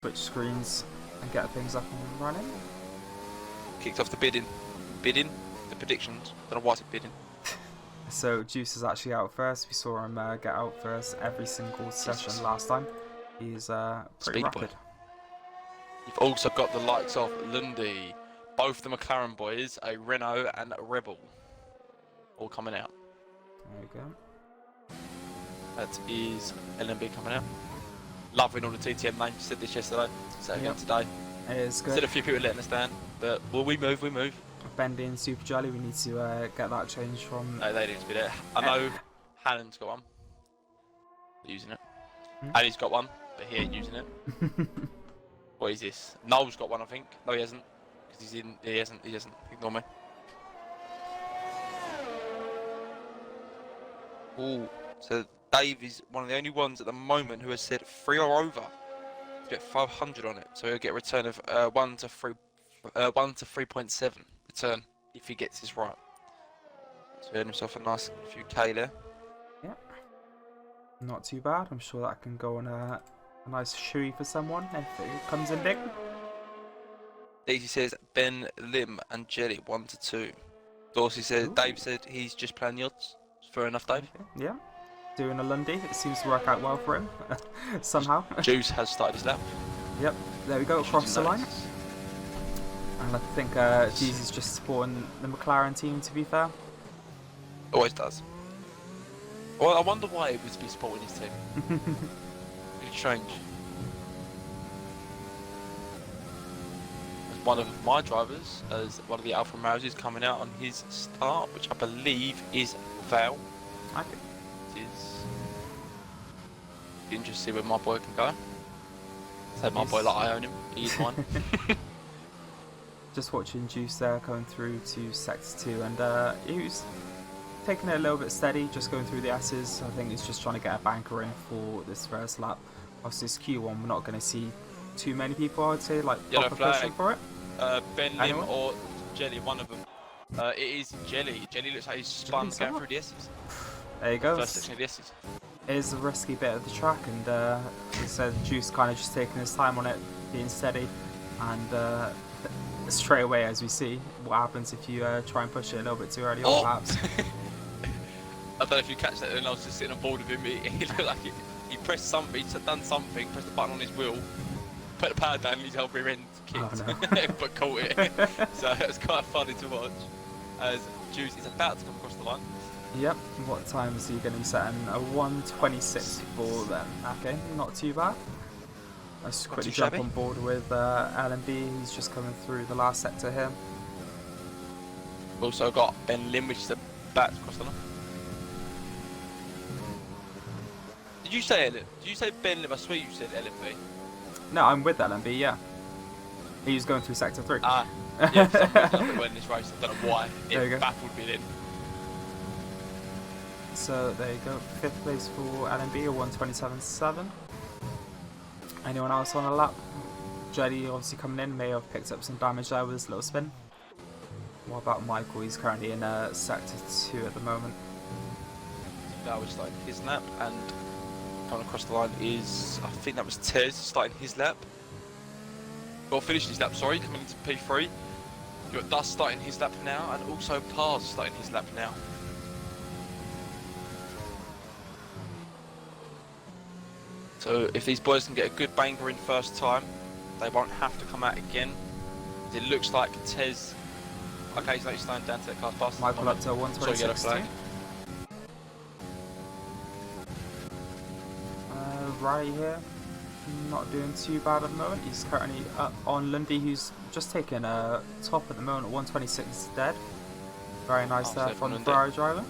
switch screens and get things up and running. Kicked off the bidding, the predictions. Don't know why it's bidding. So Juice is actually out first. We saw him get out first every single session last time. He's pretty rapid. You've also got the likes of Lundy, both the McLaren boys, a Renault and a Rebel, all coming out. There we go. That is LMB coming out. Loving all the TTM names. Said this yesterday. So again today. It is good. Still a few people letting us down, but we move. Bendy and Super Jelly, we need to get that changed from. No, they need to be there. I know Hannon's got one. Using it. Ali's got one, but he ain't using it. What is this? Noel's got one, I think. No, he hasn't. Because he's in. He hasn't. Ignore me. Ooh. So Dave is one of the only ones at the moment who has said 3 or over. To get 500 on it, so he'll get a return of 1 to 3.7 return if he gets this right. So he earned himself a nice few K there. Yeah. Not too bad. I'm sure that can go on a nice shoey for someone if it comes in big. Daisy says Ben, Lim and Jelly 1 to 2. Dorsey says Dave said he's just playing the odds. Fair enough, Dave. Okay. Yeah. Doing a Lundy. It seems to work out well for him somehow. Juice has started his lap. Yep. There we go. Across the line. And I think Jeezy's just supporting the McLaren team, to be fair. Always does. Well, I wonder why he would be supporting his team. Really strange. As one of my drivers, as one of the Alfa Romeos is coming out on his start, which I believe is Val. I think it is. Interesting to see where my boy can go. Say my boy like I own him. He's mine. Just watching Juice there going through to Sector 2, and he was taking it a little bit steady, just going through the S's. I think he's just trying to get a banker in for this first lap. Obviously, this Q1, we're not going to see too many people, I would say, like proper pushing for it. Ben Lim or Jelly, one of them. It is Jelly. Jelly looks like he's spun going through the S's. There you go. First section of the S's. It is a risky bit of the track, and he said Juice kind of just taking his time on it, being steady, and straight away, as we see, what happens if you try and push it a little bit too early on, perhaps. I don't know if you catch that, and I was just sitting on board with him. He looked like he pressed something, he'd done something, pressed the button on his wheel, put the power down, and his whole rear end kicked, but caught it. So it was quite funny to watch. As Juice is about to come across the line. Yep, what time is he going to be setting? A 1:26 for them. Okay, not too bad. Let's quickly jump on board with LMB. He's just coming through the last sector here. We've also got Ben Lim, which is about to cross the line. Did you say Did you say Ben Lim? I swear you said LMB. No, I'm with LMB, yeah. He was going through sector 3. Ah, yeah, for some reason I went in this race. I don't know why. It baffled me then. So there you go, 5th place for LMB, a 1:27.7. Anyone else on a lap? Jelly obviously coming in, may have picked up some damage there with his little spin. What about Michael? He's currently in sector 2 at the moment. That was starting his lap, and coming across the line is, I think that was Tez starting his lap. Well, finishing his lap, sorry, coming into P3. You've got Dust starting his lap now, and also Pars starting his lap now. So if these boys can get a good banger in first time, they won't have to come out again. It looks like Tez, okay, he's not slowing down to that class pass. Michael up to 1:26. Right here, not doing too bad at the moment. He's currently up on Lundy, who's just taking a top at the moment at 1:26 dead. Very nice there from the Ferrari driver.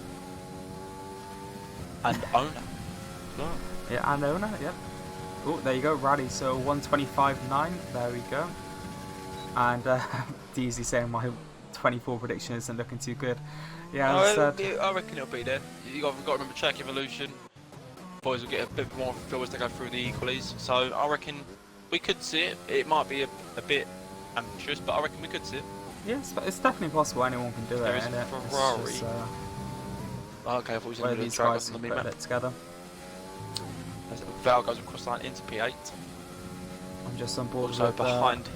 And owner. Yeah, and owner, yep. Oh, there you go, rally, so 1:25.9, there we go. And DZ saying my 24 prediction isn't looking too good. Yeah, I reckon it'll be there. You've got to remember track evolution. Boys will get a bit more feel as they go through the equalies. So I reckon we could see it. It might be a bit ambitious, but I reckon we could see it. Yes, but it's definitely possible. Anyone can do it. There is a Ferrari. Just, okay, I thought he was where going to these drag guys us on the can put map. it together. Val goes across the line into P8. I'm just on board Also with behind.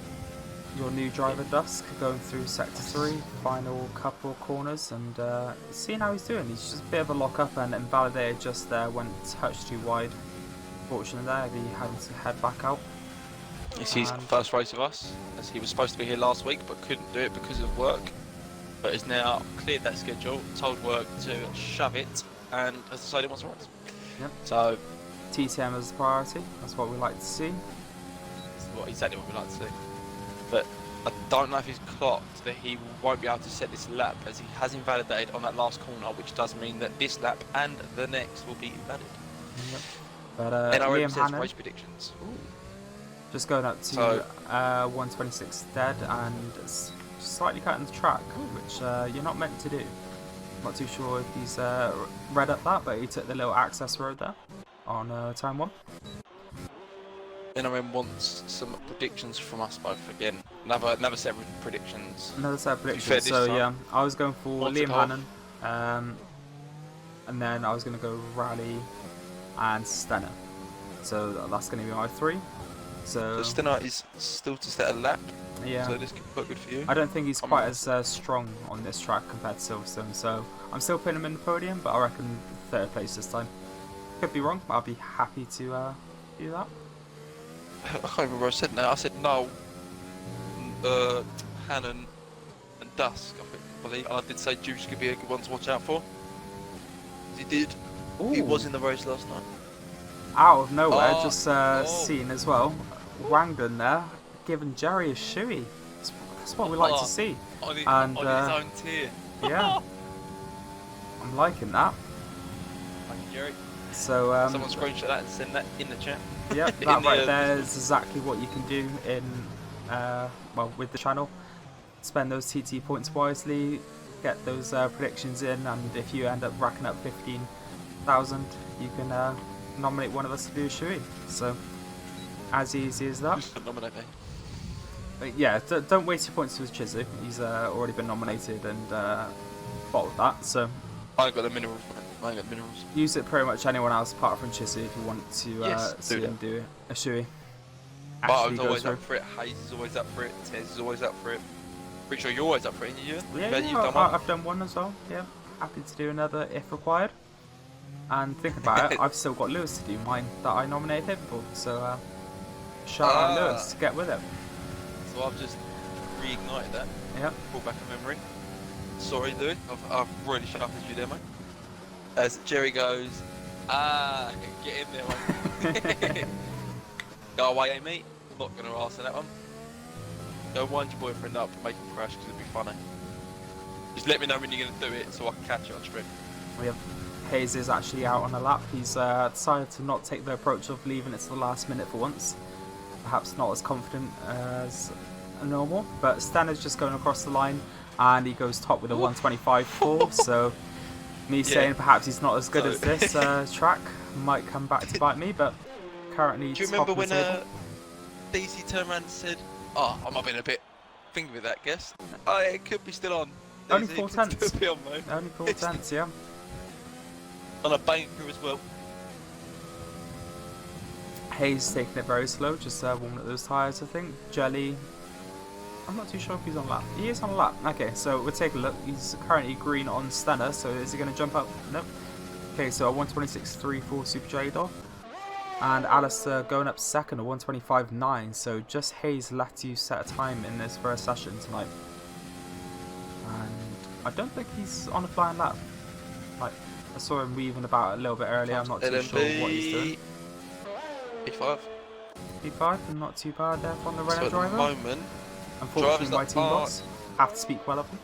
your new driver Dusk, going through sector 3, final couple of corners, and seeing how he's doing. He's just a bit of a lock up and invalidated just there, went a touch too wide. Fortunately there, he had to head back out. It's his first race with us, as he was supposed to be here last week but couldn't do it because of work. But has now cleared that schedule, told work to shove it, and has decided he wants to race. Yep. So TTM as a priority, that's what we like to see. that's exactly what we like to see. But I don't know if he's clocked that he won't be able to set this lap, as he has invalidated on that last corner, which does mean that this lap and the next will be invalid. Yep. But NRM Liam says Hannon, race predictions. just going up to 126 dead and slightly cutting the track, which you're not meant to do. Not too sure if he's read up that, but he took the little access road there on turn 1. NRM wants some predictions from us both again. Another set of predictions. Another set of fair, predictions. this So time, yeah, I was going for what's Liam it off? Hannon, and then I was going to go Rally and Stenner. So that's going to be my 3. So Stenner is still to set a lap, yeah, so this could be quite good for you. I don't think he's quite as strong on this track compared to Silverstone. So I'm still putting him in the podium, but I reckon 3rd place this time. Could be wrong, but I'll be happy to do that. I can't remember what I said now. I said no, Hannon and Dusk, I believe. And I did say Juice could be a good one to watch out for. He did. Ooh. He was in the race last night. Out of nowhere, Oh, just oh. seen as well. Wangdon there, giving Jerry a shoey. That's what we like to see. On his And, own tier. Yeah, I'm liking that. Thank you, Jerry. So Someone screenshot that and send that in the chat. yeah, In that the, right there is exactly what you can do in well, with the channel. Spend those TT points wisely, get those predictions in, and if you end up racking up 15,000, you can nominate one of us to do a shoey. So as easy as that. Nominate me. But yeah, don't waste your points with Chizu. He's already been nominated and bottled that. So I ain't got the minerals, man. I ain't got the minerals. use it pretty much anyone else apart from Chizu if you want to Yes, see do him do a shoey. Bart's always up for it, Hayes is always up for it, Tez is always up for it. Pretty sure you're always up for it, aren't you? I've done one as well. Yeah, happy to do another if required. And think about it, I've still got Lewis to do mine that I nominated him for. So shout out Lewis, get with it. So I've just reignited that. Yep. Brought back a memory. Sorry, Louis, I've really sharpened you there, mate. As Jerry goes, get in there, mate. Go away, eh, mate? I'm not going to answer that one. Go wind your boyfriend up and make him crash because it'll be funny. Just let me know when you're going to do it so I can catch it on stream. We have Hayes is actually out on a lap. He's decided to not take the approach of leaving it to the last minute for once. Perhaps not as confident as normal, but Stan is just going across the line and he goes top with a 125.4. So me saying perhaps he's not as good as this track might come back to bite me, but currently do you remember when DC turned around and said, "Oh, I might have been a bit thingy with that guess. Oh, it could be still on." Only Daisy, 4 it could tenths. still be on, mate. Only 4 tenths, yeah. On a banker as well. Hayes taking it very slow, just warming up those tyres, I think. Jelly, I'm not too sure if he's on lap. He is on lap. Okay, so we'll take a look. He's currently green on Stenner, so is he going to jump up? Nope. Okay, so a 126.34 Super J Dog. And Alistair going up second, a 125.9. So just Hayes left you set a time in this first session tonight. And I don't think he's on a flying lap. Like, I saw him weaving about a little bit earlier. I'm not too sure what he's doing. P5. P5, and not too bad there from the Renault So at driver. the moment, Unfortunately, my drivers team that boss have to speak well of him.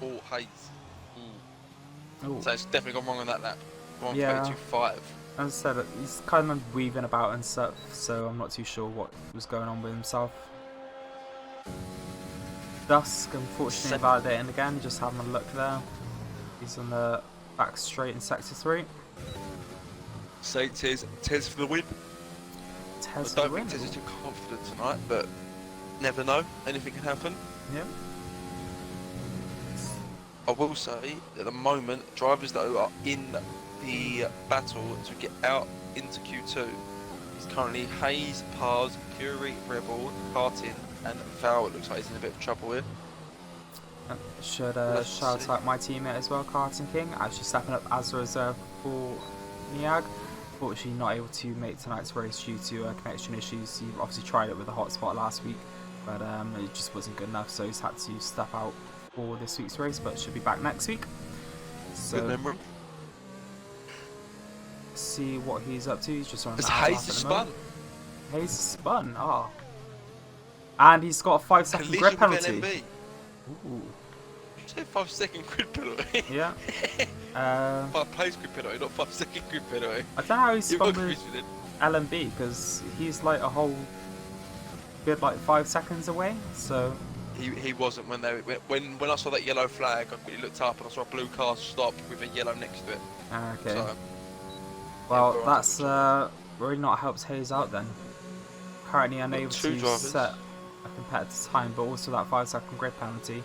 Oh, Hayes. Ooh. So it's definitely gone wrong on that lap. Yeah. 122.5. As I said, he's kind of weaving about and stuff, so I'm not too sure what was going on with himself. Dusk, unfortunately, validating again, just having a look there. He's on the back straight in sector 3. So Tez for the win. Tez I for the don't win. think Tez is too confident tonight, but never know. Anything can happen. Yep. I will say, at the moment, drivers that are in the battle to get out into Q2, It's currently Hayes, Pars, Curie, Rebel, Kartin, and Val. It looks like he's in a bit of trouble here. Should Let's shout see. out my teammate as well, Carton King, actually stepping up as a reserve for Niag. Fortunately not able to make tonight's race due to connection issues. He obviously tried it with a hotspot last week, but it just wasn't good enough, so he's had to step out for this week's race, but should be back next week. So Good memory. see what he's up to. He's just on It's that Hayes lap at is the spun. moment. Hayes spun, and he's got a 5-second grid Collision with penalty. LMB. Ooh. You said 5-second grid penalty. Yeah. 5 place grid penalty, not 5-second grid penalty. I don't know how he's You've spun got with confused with it. LMB, because he's like a whole good like 5 seconds away, so He wasn't when they when I saw that yellow flag. I quickly looked up and I saw a blue car stop with a yellow next to it. okay. So, Well, yeah, that's really not helps Hayes out then. Currently unable two to drivers. set a competitive time, but also that 5-second grid penalty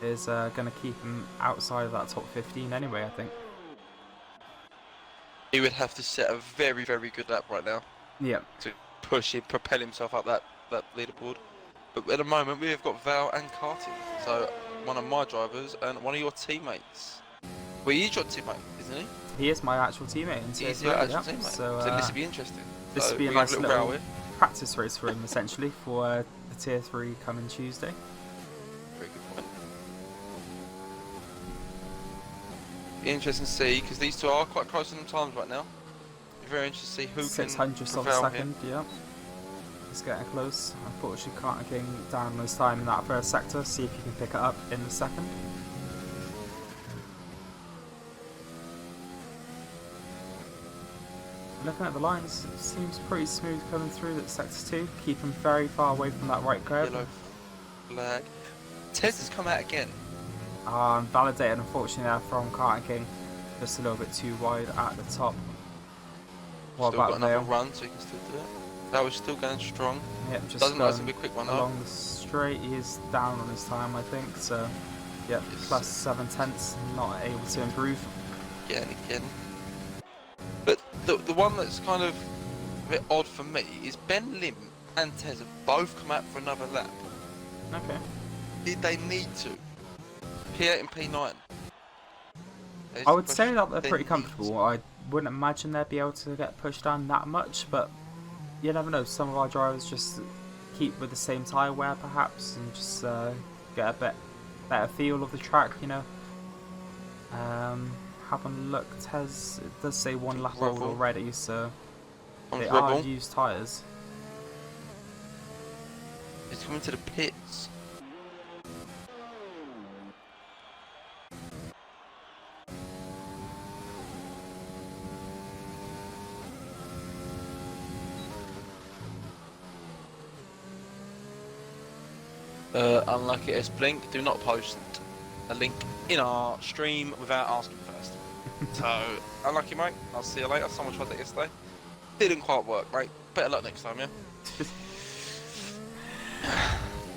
is going to keep him outside of that top 15 anyway, I think. he would have to set a very, very good lap right now Yeah. to push him, propel himself up that leaderboard. But at the moment, we have got Val and Kartin. So one of my drivers and one of your teammates. Well, he's your teammate, isn't he? He is my actual teammate in He's Tier your 3, actual yeah. teammate. So So this will be interesting. this So will be a we have nice row little here. practice race for him essentially for the Tier 3 coming Tuesday. Very good point. Be interesting to see, because these two are quite close in the times right now. Be very interesting to see who 600th can of a prevail second, yeah. It's getting close. Unfortunately, Carter King down this time in that first sector. See if you can pick it up in the second. Looking at the lines, it seems pretty smooth coming through that sector 2. Keep him very far away from that right curve. Yellow flag. Tez has come out again. Validated, unfortunately, there from Carter King. Just a little bit too wide at the top. What Still about got another Vale? run, so he can still do it. That was still going strong. Yep, just Doesn't look like it's going gonna be a quick one though. along the straight. He is down on his time, I think. So, yep, Yes. plus 7 tenths, not able to improve. Again. But the one that's kind of a bit odd for me is Ben Lim and Tez have both come out for another lap. Okay. Did they need to? P8 and P9. I would say that they're They pretty need comfortable. I wouldn't imagine they'd be able to get pushed down that much, but you never know. Some of our drivers just keep with the same tyre wear, perhaps, and just get a bit better feel of the track, you know. Have a look. Tez, it does say 1 lap old Rebel. already, so Comes they Rebel. are used tyres. He's coming to the pits. Unlucky S Blink, do not post a link in our stream without asking first. So, unlucky mate, I'll see you later. Someone tried that yesterday. Didn't quite work, mate. Better luck next time, yeah?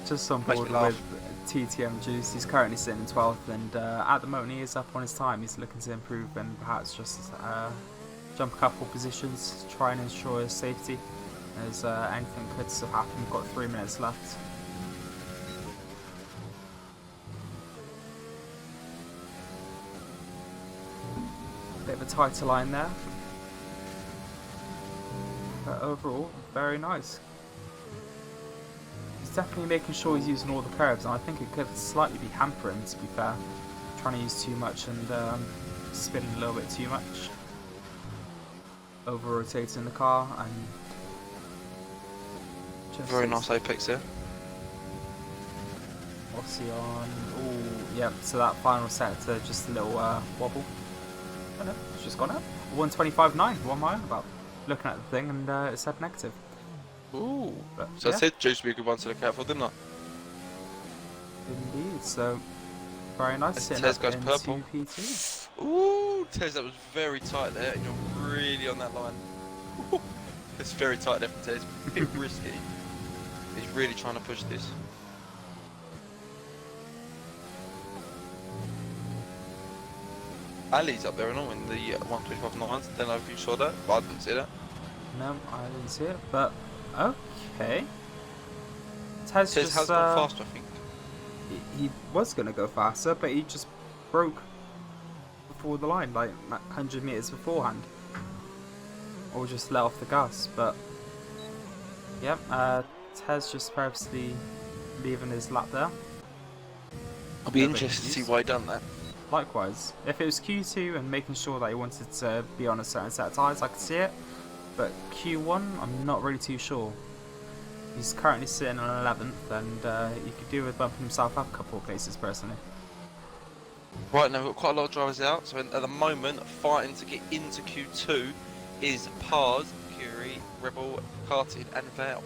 Just on Makes board me laugh. with TTM Juice. He's currently sitting in 12th, and at the moment he is up on his time. He's looking to improve and perhaps just jump a couple positions, try and ensure his safety, as anything could still happen. We've got 3 minutes left. Bit of a tighter line there, but overall very nice. He's definitely making sure he's using all the curves, and I think it could slightly be hampering, to be fair, trying to use too much and spinning a little bit too much, over rotating the car, and just Very nice apex there. what's he on? Oh, yep. So that final sector, just a little wobble. Oh no, it's just gone up. 125.9. What am I on about? Looking at the thing, and it said negative. Ooh. But, So yeah, I said Juice would be a good one to look out for, didn't I? indeed. So very nice. As Sitting Tez up goes into purple. P2. Ooh, Tez, that was very tight there, and you're really on that line. It's very tight there from Tez. A bit risky. He's really trying to push this. Ali's up there and all in the 125.9s. Don't know if you saw that, but I didn't see that. No, I didn't see it, but okay. Tez Says just has gone faster, I think. he was gonna go faster, but he just broke before the line, like 100 meters beforehand, or just let off the gas. But yep, Tez just purposely leaving his lap there. I'll be interested to see why he done that. Likewise, if it was Q2 and making sure that he wanted to be on a certain set of tyres, I could see it. But Q1, I'm not really too sure. He's currently sitting on 11th, and he could do with bumping himself up a couple of places personally. Right now, we've got quite a lot of drivers out, so at the moment, fighting to get into Q2 is Pars, Curie, Rebel, Karted, and Val.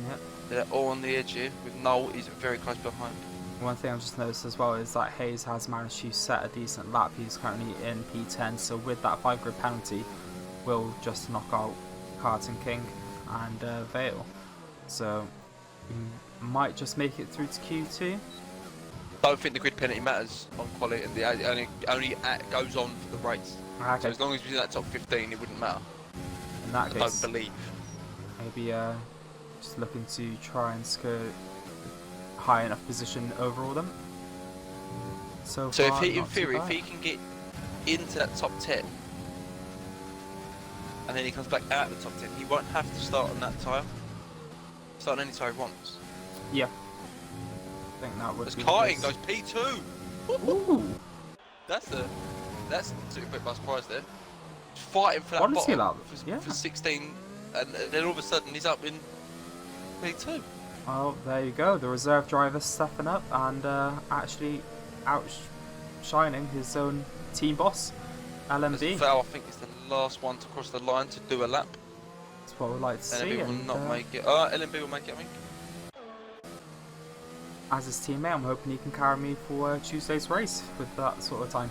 Yep. They're all on the edge here, with Noel is very close behind. One thing I've just noticed as well is that Hayes has managed to set a decent lap. He's currently in P10, so with that 5 grid penalty, will just knock out Carton King and Vale. So he might just make it through to Q2. Don't think the grid penalty matters on quality, and it only goes on for the race. Okay. So as long as we're in that top 15, it wouldn't matter. In that I case, don't believe. maybe just looking to try and skirt high enough position over all them. So So far, if he, in not too theory, if bad. he can get into that top 10, and then he comes back out of the top 10, he won't have to start on that tyre. Start on any tyre he wants. Yeah, I think that would As be karting the goes P2. Ooh, That's took a bit by surprise there. Fighting for that Honestly, bottom lad, for, yeah. for 16, and then all of a sudden he's up in P2. well, there you go. The reserve driver stepping up and actually outshining his own team boss, LMB. Val, I think, is the last one to cross the line to do a lap. That's what we'd like to see. LMB will And, not make it. LMB will make it, I think. as his teammate, I'm hoping he can carry me for Tuesday's race with that sort of time.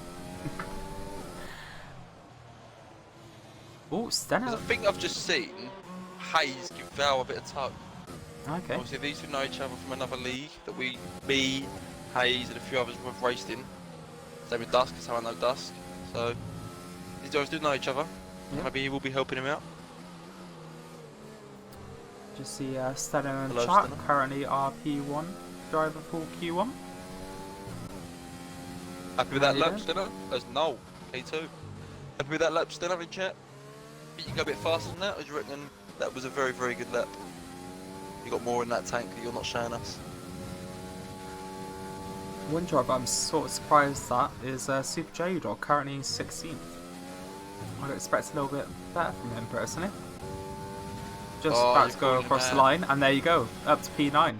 Oh, Because Steno. I think I've just seen Hayes give Val a bit of tug. Okay. Obviously, these two know each other from another league that me, Hayes, and a few others have raced in. Same with Dusk, that's how I know Dusk. So, these guys do know each other. Yeah. Maybe he will be helping him out. Just see Steno and Hello, chat. Steno. Currently RP1 driver for Q1. Happy with How that you lap, doing? Steno? That's no, P2. Happy with that lap, Steno, in chat? You can go a bit faster than that, or do you reckon that was a very, very good lap? You got more in that tank that you're not showing us. One driver I'm sort of surprised at is Super J-Dog, currently 16th. I'd expect a little bit better from him personally. Just about you're to go calling him across the out. line, and there you go, up to P9.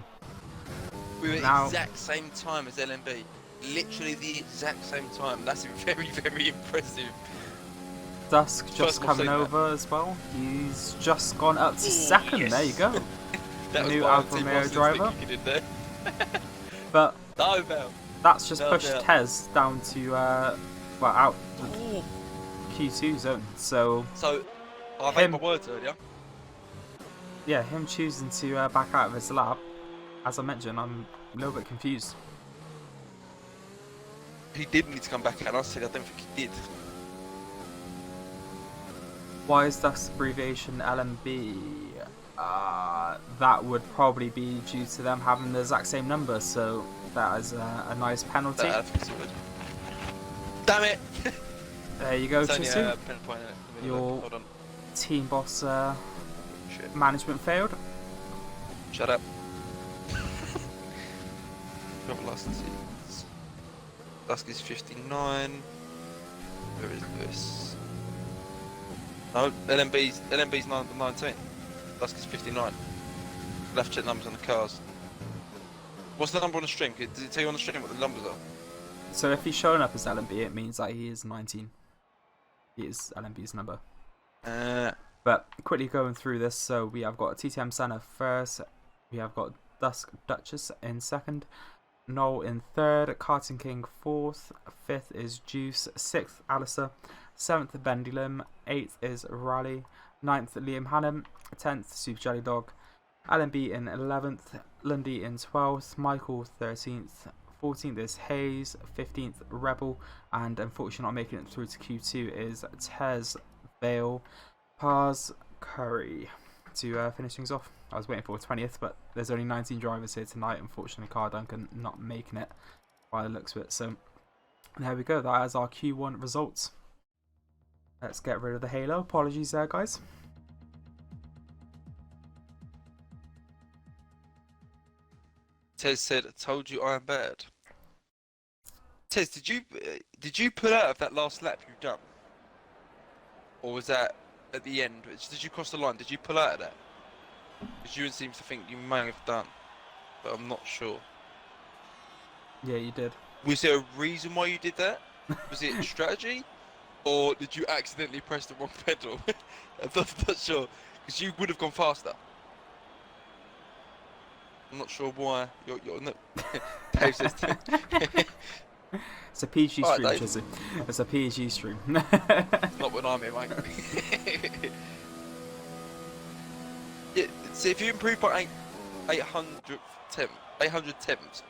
We were Now- exact same time as LMB. Literally the exact same time. That's very, very impressive. Dusk just First time I've coming seen over as well. He's just gone up to second. yes. There you go. That was new my Alfa team Romeo Austin's driver. kicking in there. But No, Val. that's just No pushed doubt. Tez down to well, out the Ooh. Q2 zone. So So, I Him. made my words earlier. yeah, him choosing to back out of his lap. As I mentioned, I'm a little bit confused. He did need to come back out, and I said I don't think he did. Why is Dusk's abbreviation LMB? That would probably be due to them having the exact same number, so that is a nice penalty. I think it's good. Damn it! There you go, It's only Chisu. a pinpoint in it. Let me Your- look. Hold on. Team boss Shit. management failed. Shut up. Driver licenses. Dusk is 59. Where is this? No, LMB's number 19. Dusk is 59. Left check numbers on the cars. What's the number on the string? Does it tell you on the string what the numbers are? So if he's showing up as LMB, it means that he is 19. He is LMB's number. But quickly going through this, so we have got TTM Senna first, we have got Dusk Duchess in second, Noel in third, Carton King fourth, fifth is Juice, sixth Alistair, seventh Bendylim, eighth is Raleigh, ninth Liam Hannum, 10th Super Jelly Dog, LMB in 11th, Lundy in 12th, Michael 13th, 14th is Hayes, 15th Rebel, and unfortunately not making it through to Q2 is Tez, Vale, Pars, Curry to finish things off. I was waiting for 20th, but there's only 19 drivers here tonight. Unfortunately, Car Duncan not making it by the looks of it. So there we go. That is our Q1 results. Let's get rid of the halo. Apologies there, guys. Tez said, "I told you I am bad." Tez, did you pull out of that last lap you've done, or was that at the end? Did you cross the line? Did you pull out of that? Because you seem to think you may have done, but I'm not sure. Yeah, you did. Was there a reason why you did that? Was it strategy, or did you accidentally press the wrong pedal? I'm not sure, because you would have gone faster. I'm not sure why you're not. Dave says, it's a PG right, stream, Dave. Chizzy. It's a PG stream. Not when I'm here, mate. Yeah, so if you improve by 800 temps,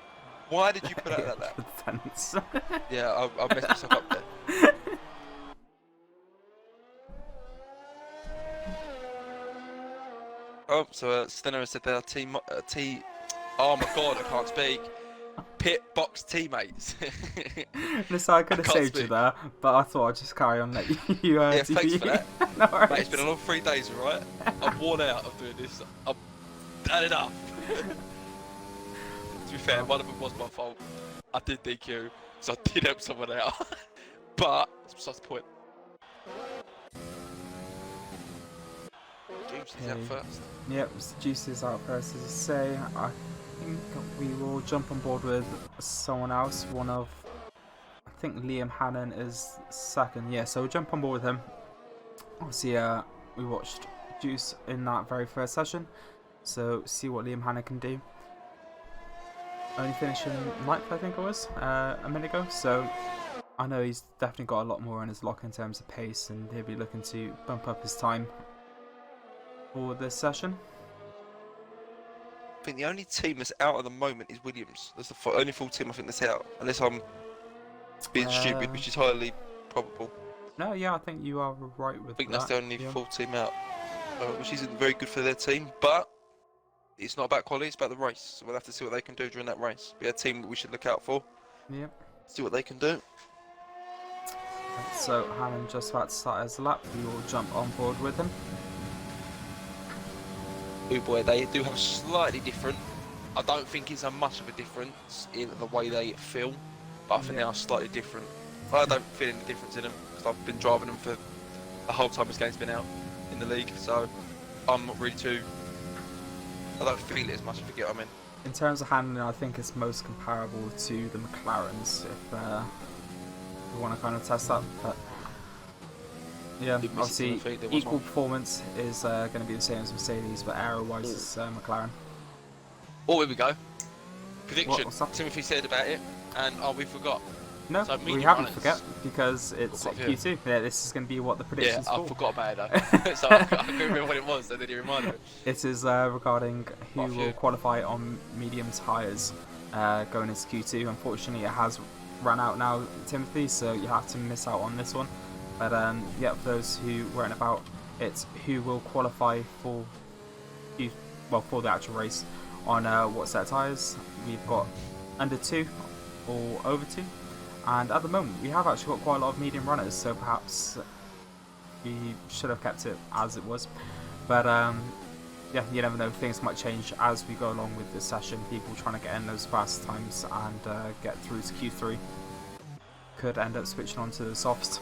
why did you put out that lap? Tense. Yeah, I messed myself up there. Oh, so Steno said they are oh my god, I can't speak. Pit box teammates. Listen, I could have saved you there, but I thought I'd just carry on. Let you. Yeah, thanks for that. No worries. Mate, it's been a long 3 days, right? I'm worn out of doing this. I've had enough. To be fair, one of them was my fault. I did DQ, so I did help someone out. But that's besides the point. James is out first. Yep, Juice is out first, as I say. I think we will jump on board with someone else. I think Liam Hannon is second. Yeah, so we'll jump on board with him. Obviously, we watched Juice in that very first session, so see what Liam Hannon can do. Only finishing 9th, I think it was, a minute ago, so I know he's definitely got a lot more in his lock in terms of pace, and he'll be looking to bump up his time for this session. I think the only team that's out at the moment is Williams. That's the only full team I think that's out, unless I'm being stupid, which is highly probable. No, yeah, I think you are right with that. I think that's the only full team out, which isn't very good for their team, but it's not about quality, it's about the race. So we'll have to see what they can do during that race. Be a team that we should look out for. Yep. See what they can do. So Hannon just about to start his lap. We will jump on board with him. Oh boy, they do have slightly different. I don't think it's a much of a difference in the way they feel, but I think they are slightly different. I don't feel any difference in them because I've been driving them for the whole time this game's been out in the league, so I'm not really too. I don't feel it as much, if you get what I mean. In terms of handling, I think it's most comparable to the McLarens, if you want to kind of test that. But yeah, obviously equal performance is going to be the same as Mercedes, but aero-wise it's McLaren. Oh, here we go. Prediction. What's that? Timothy said about it, and we forgot. No, so we haven't forget because it's Q2. Yeah, this is going to be what the prediction's for. I forgot about it though. So I couldn't remember what it was, so then you reminded me. It is regarding who will qualify on medium tyres going into Q2. Unfortunately, it has run out now, Timothy, so you have to miss out on this one. But yeah, for those who weren't about, it's who will qualify for for the actual race on what set of tyres. We've got under 2 or over 2. And at the moment, we have actually got quite a lot of medium runners, so perhaps we should have kept it as it was. But yeah, you never know, things might change as we go along with this session. People trying to get in those fast times and get through to Q3 could end up switching on to the softs.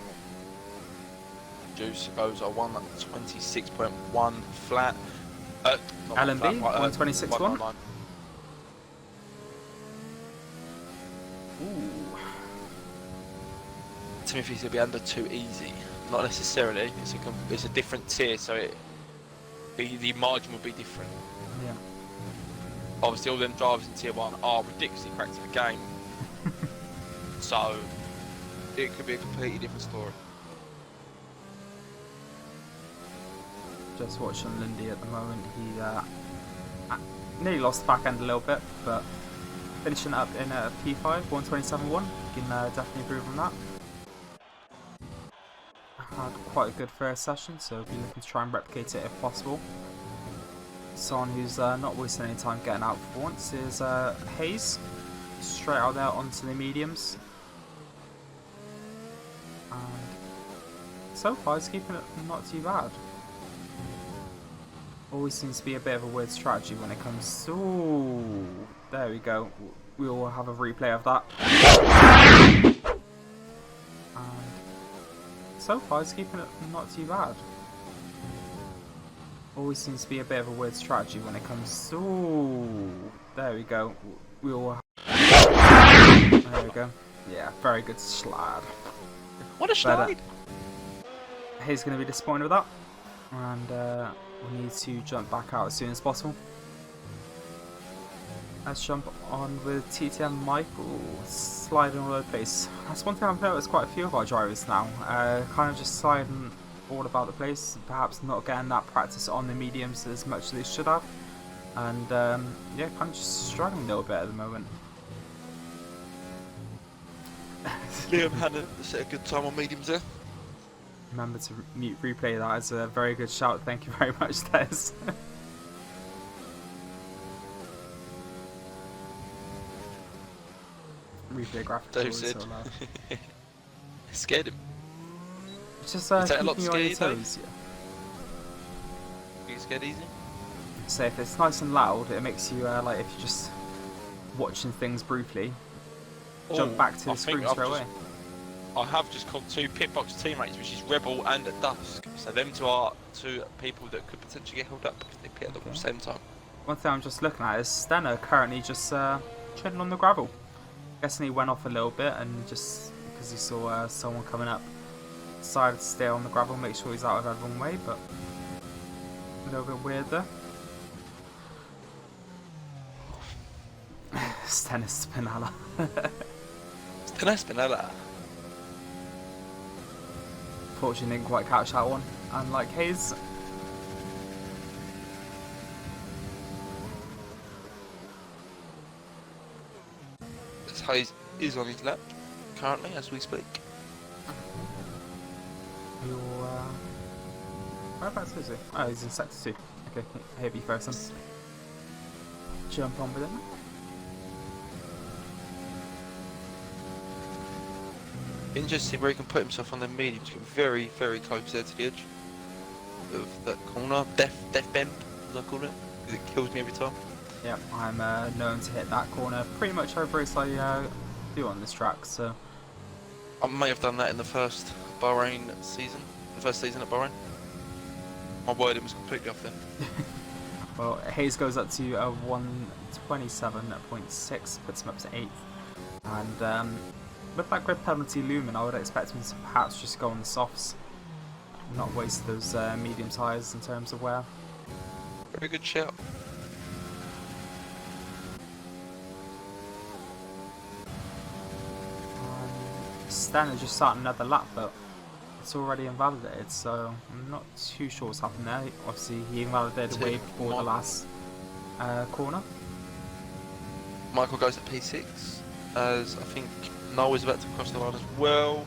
Juice goes a 126.1 flat. LMB, 126.1. Ooh. Timothy said be under 2 easy. Not necessarily. It's a different tier, so the margin will be different. Yeah. Obviously, all them drivers in tier 1 are ridiculously cracked at the game, so it could be a completely different story. Just watching Lindy at the moment. He nearly lost the back end a little bit, but finishing up in a P5, 127.1. Can definitely improve on that. had quite a good first session, so be looking to try and replicate it if possible. Someone who's not wasting any time getting out for once is Hayes. Straight out there onto the mediums. And so far he's keeping it not too bad. Always seems to be a bit of a weird strategy when it comes to... Ooh, there we go. We will have a replay of that. And so far he's keeping it not too bad. Always seems to be a bit of a weird strategy when it comes to... Ooh, there we go. We will... There we go. Yeah, very good slide. What a slide! Hayes going to be disappointed with that. And we need to jump back out as soon as possible. Let's jump on with TTM Michael, sliding all over the place. That's one thing I've noticed quite a few of our drivers now, kind of just sliding all about the place, perhaps not getting that practice on the mediums as much as they should have. And yeah, kind of just struggling a little bit at the moment. Liam had a good time on mediums there. Remember to replay that as a very good shout, thank you very much, Des. Replay graphics. Dave said. So loud. Scared him. It's just Is that a lot keeping you on your scary, toes. You scared easy? So if it's nice and loud, it makes you like if you're just watching things briefly, jump back to the screen straight away. I have just called 2 pitbox teammates, which is Rebel and Dusk. So them two are 2 people that could potentially get held up if they pit at the same time. One thing I'm just looking at is Stenner currently just treading on the gravel. Guessing he went off a little bit and just because he saw someone coming up, decided to stay on the gravel, make sure he's out of everyone's way, but a little bit weird there. Stenner Spinella. Stenner Spinella. Fortunately didn't quite catch that one, unlike Hayes. Hayes is on his lap currently as we speak. Whereabouts is he? Oh, he's in sector 2. Okay, heavy person. Jump on with him. Interesting where he can put himself on the medium to get very, very close there to the edge of that corner. Death bend, as I call it, because it kills me every time. Yeah, I'm known to hit that corner pretty much over as I do on this track, so... I may have done that in the first Bahrain season, the first season at Bahrain. My wording was completely off then. Well, Hayes goes up to a 127.6, puts him up to 8th. And with that grid penalty looming, I would expect him to perhaps just go on the softs. Not waste those medium tyres in terms of wear. Very good shout. Stanley just starting another lap, but it's already invalidated, so I'm not too sure what's happened there. Obviously, he invalidated way before the last corner. Michael goes at P6, as I think Noel is about to cross the line as well.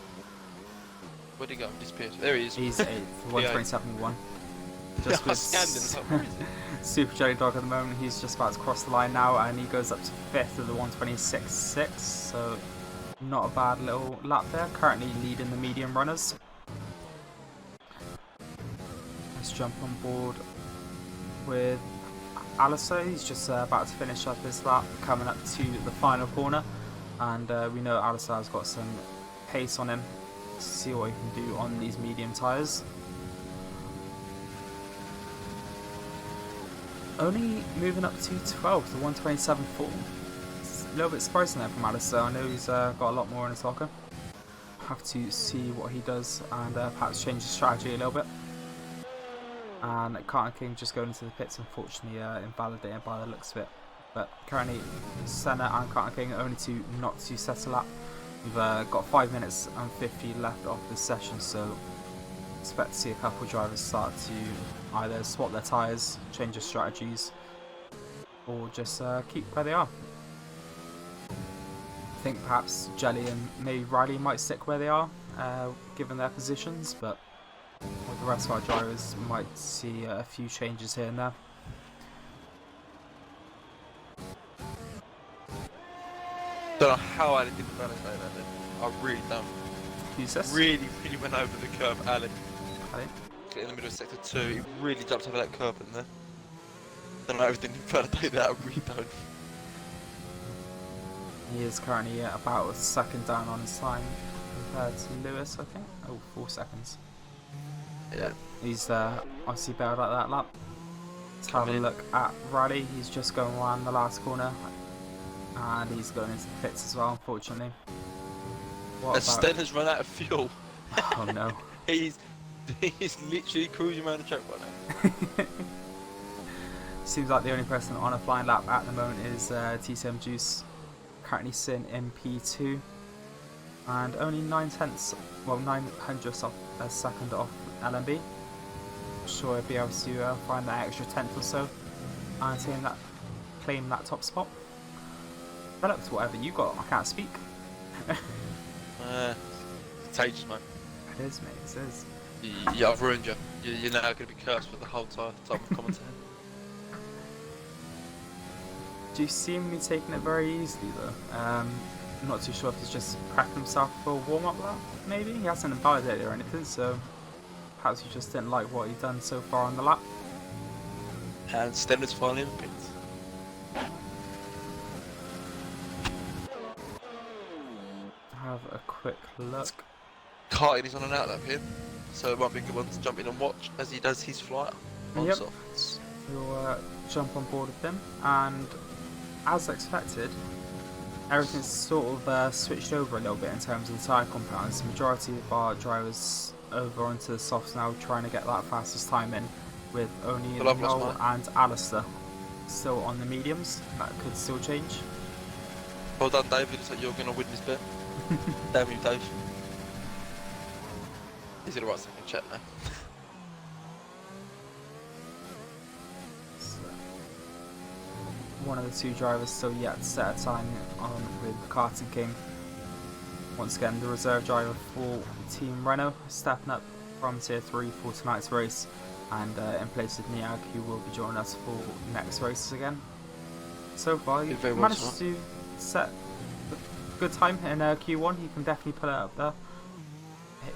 Where'd he go? Disappeared. There he is. He's 8th, 127.1. Just with Super Jelly Dog at the moment, he's just about to cross the line now, and he goes up to 5th of the 126.6, so not a bad little lap there. Currently leading the medium runners. Let's jump on board with Alistair. He's just about to finish up his lap, coming up to the final corner, and we know Alistair has got some pace on him. Let's see what he can do on these medium tyres. Only moving up to 12th, the 127.4. A little bit surprising there from Alistair. I know he's got a lot more in his locker. Have to see what he does and perhaps change his strategy a little bit. And Carter King just going into the pits, unfortunately invalidated by the looks of it. But currently Senna and Carter King are only not to settle up. We've got 5 minutes and 50 left of this session, so expect to see a couple of drivers start to either swap their tyres, change their strategies, or just keep where they are. I think perhaps Jelly and maybe Riley might stick where they are, given their positions, but the rest of our drivers might see a few changes here and there. Don't know how Alan didn't balance like that then. I really don't. Who's this? Really went over the curve, Alan. Ali? In the middle of sector 2, he really jumped over that curve in there. Don't know everything validate that, I really don't. He is currently about a second down on his time compared to Lewis, I think. Oh, 4 seconds. Yeah. He's obviously bailed out that lap. Let's have a look at Raleigh. He's just going around the last corner. And he's going into the pits as well, unfortunately. What And Stenner's run out of fuel. Oh no. He's literally cruising around the track right now. Seems like the only person on a flying lap at the moment is TTM Juice, currently sitting in P2, and only 9 hundredths of a second off LMB. Sure, he'll be able to find that extra tenth or so and claim that top spot. Develop to whatever you got. I can't speak. It's ages, mate. It is, mate. It is. Yeah, I've ruined you. You're now going to be cursed for the whole time of commentating. Do you seem to be taking it very easily though? I'm not too sure if he's just prepping himself for a warm-up lap, maybe? He hasn't invalidated or anything, so perhaps he just didn't like what he'd done so far on the lap. And Stenner's finally in the pits. Have a quick look. Karting is on an outlap here, so it might be a good one to jump in and watch as he does his flight on softs. We'll jump on board with them, and as expected, everything's sort of switched over a little bit in terms of the tyre compounds. The majority of our drivers over onto the softs now, trying to get that fastest time in, with only Noel and Alistair still on the mediums. That could still change. Well done, David. Looks like you're going to win this bit. Damn you, Dave. He's going to write something in chat now. One of the two drivers still yet to set a time on with Karting King. Once again, the reserve driver for Team Renault, stepping up from Tier 3 for tonight's race, and in place of Niag, who will be joining us for next races again. So far, you've managed to set a good time in Q1. You can definitely put it up there,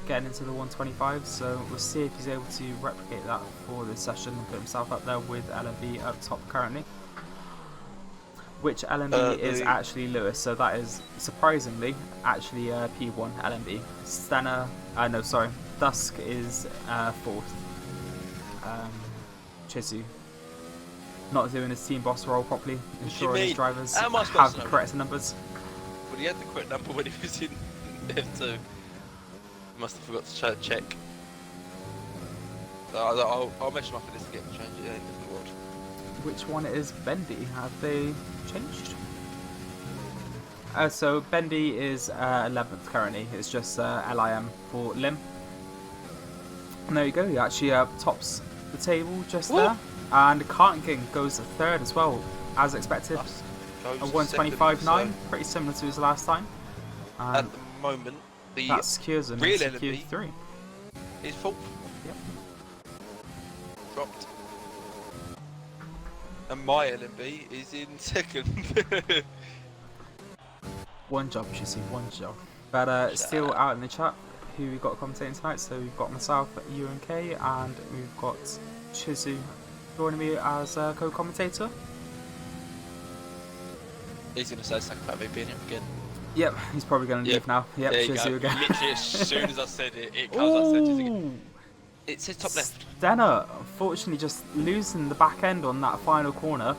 getting into the 125, so we'll see if he's able to replicate that for this session and put himself up there with LMB up top currently. Which LMB is actually Lewis, so that is surprisingly actually P1 LMB. Stenner, no sorry, Dusk is 4th. Chizu not doing his team boss role properly, ensuring his drivers have the correct numbers. Well, he had the correct number when he was in F2. He must have forgot to check. So I'll measure him up for this again and change it in the world. Which one is Bendy? Have they changed? So Bendy is 11th currently. It's just LIM for Lim. And there you go. He actually tops the table just there. And Karting King goes 3rd as well, as expected. A 125.9, pretty similar to his last time. And at the moment, that secures him real into Q3. Is 4th. Yep. Dropped. And my LMB is in 2nd. One job, Chizzy, one job. But still out in the chat, who we got commentating tonight. So we've got myself, UNK, and we've got Chizu joining me as a co-commentator. He's going to say something about me being here again. Yep, he's probably going to leave now. Yep, Chizu again. Literally as soon as I said it, it comes up Chizu again. It says top left. Stenner, unfortunately, just losing the back end on that final corner,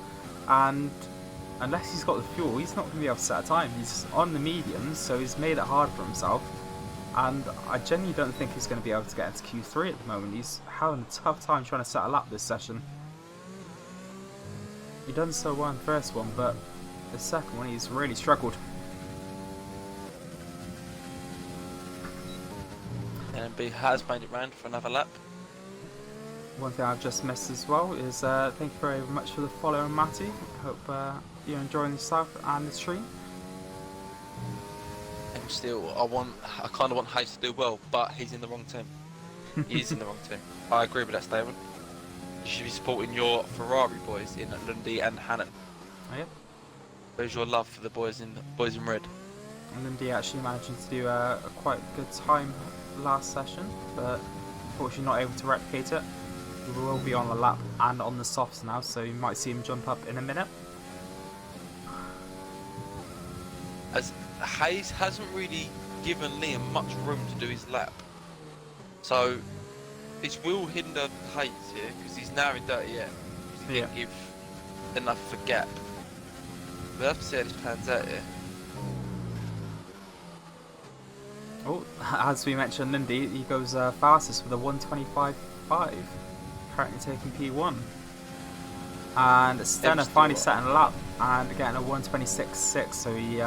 and unless he's got the fuel, he's not going to be able to set a time. He's on the mediums, so he's made it hard for himself, and I genuinely don't think he's going to be able to get into Q3 at the moment. He's having a tough time trying to set a lap this session. He done so well in the first one, but the second one he's really struggled. LMB has made it round for another lap. One thing I've just missed as well is thank you very much for the follow, Matty. Hope you're enjoying the stuff and the stream. And still, I kind of want Hayes to do well, but he's in the wrong team. He is in the wrong team. I agree with that statement. You should be supporting your Ferrari boys in Lundy and Hannon. Oh, yeah. Where's your love for the boys in red? Lindy actually managing to do a quite good time last session, but unfortunately not able to replicate it. We will be on the lap and on the softs now, so you might see him jump up in a minute. As Hayes hasn't really given Liam much room to do his lap, so this will hinder Hayes here because he's now in dirty air. He didn't give enough of a gap. We'll have to see how this pans out here. Oh, as we mentioned, Lindy, he goes fastest with a 125.5, currently taking P1. And Stenner finally setting a lap and getting a 126.6, so he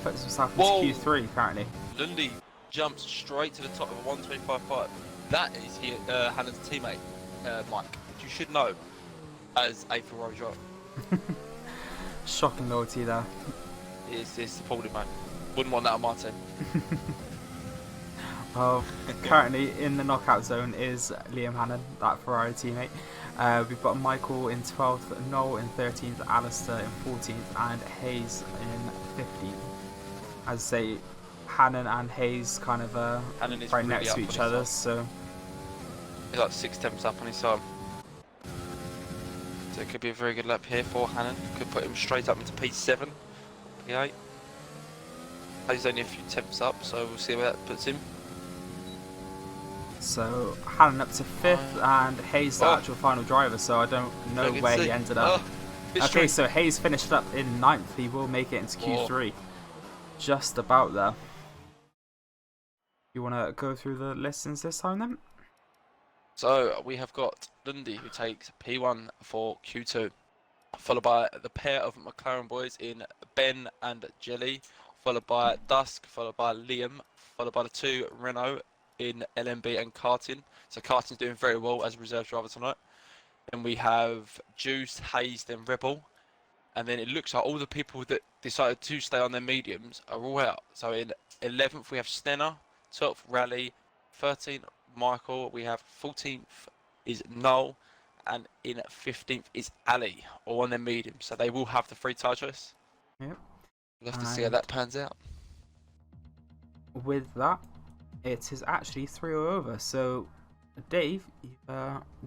puts himself into Q3 currently. Lundy jumps straight to the top of a 125.5. That is Hannon's teammate, Mike, which you should know as a Ferrari driver. Shocking loyalty there. It's appalling, mate. Wouldn't want that on my team. Well, currently in the knockout zone is Liam Hannon, that Ferrari teammate. We've got Michael in 12th, Noel in 13th, Alistair in 14th, and Hayes in 15th. As I say, Hannon and Hayes kind of right really next to each other, so he's like 6 tenths up on his side. So it could be a very good lap here for Hannon. Could put him straight up into P7, P8. He's only a few tenths up, so we'll see where that puts him. So Hannon up to 5th, and Hayes the actual final driver, so I don't know where he ended up. Okay, so Hayes finished up in 9th. He will make it into Q3. Just about there. You want to go through the listings this time then? So we have got Lundy, who takes P1 for Q2, followed by the pair of McLaren boys in Ben and Jelly, followed by Dusk, followed by Liam, followed by the 2 Renault in LMB and Karting. So Karting's doing very well as a reserve driver tonight. Then we have Juice, Hayes, then Rebel. And then it looks like all the people that decided to stay on their mediums are all out. So in 11th we have Stenner, 12th Rally, 13th Michael, we have 14th is Noel, and in 15th is Ali, all on their mediums. So they will have the free tire choice. Yep. We'll have to see how that pans out. With that, it is actually 3-0 over. So Dave, you've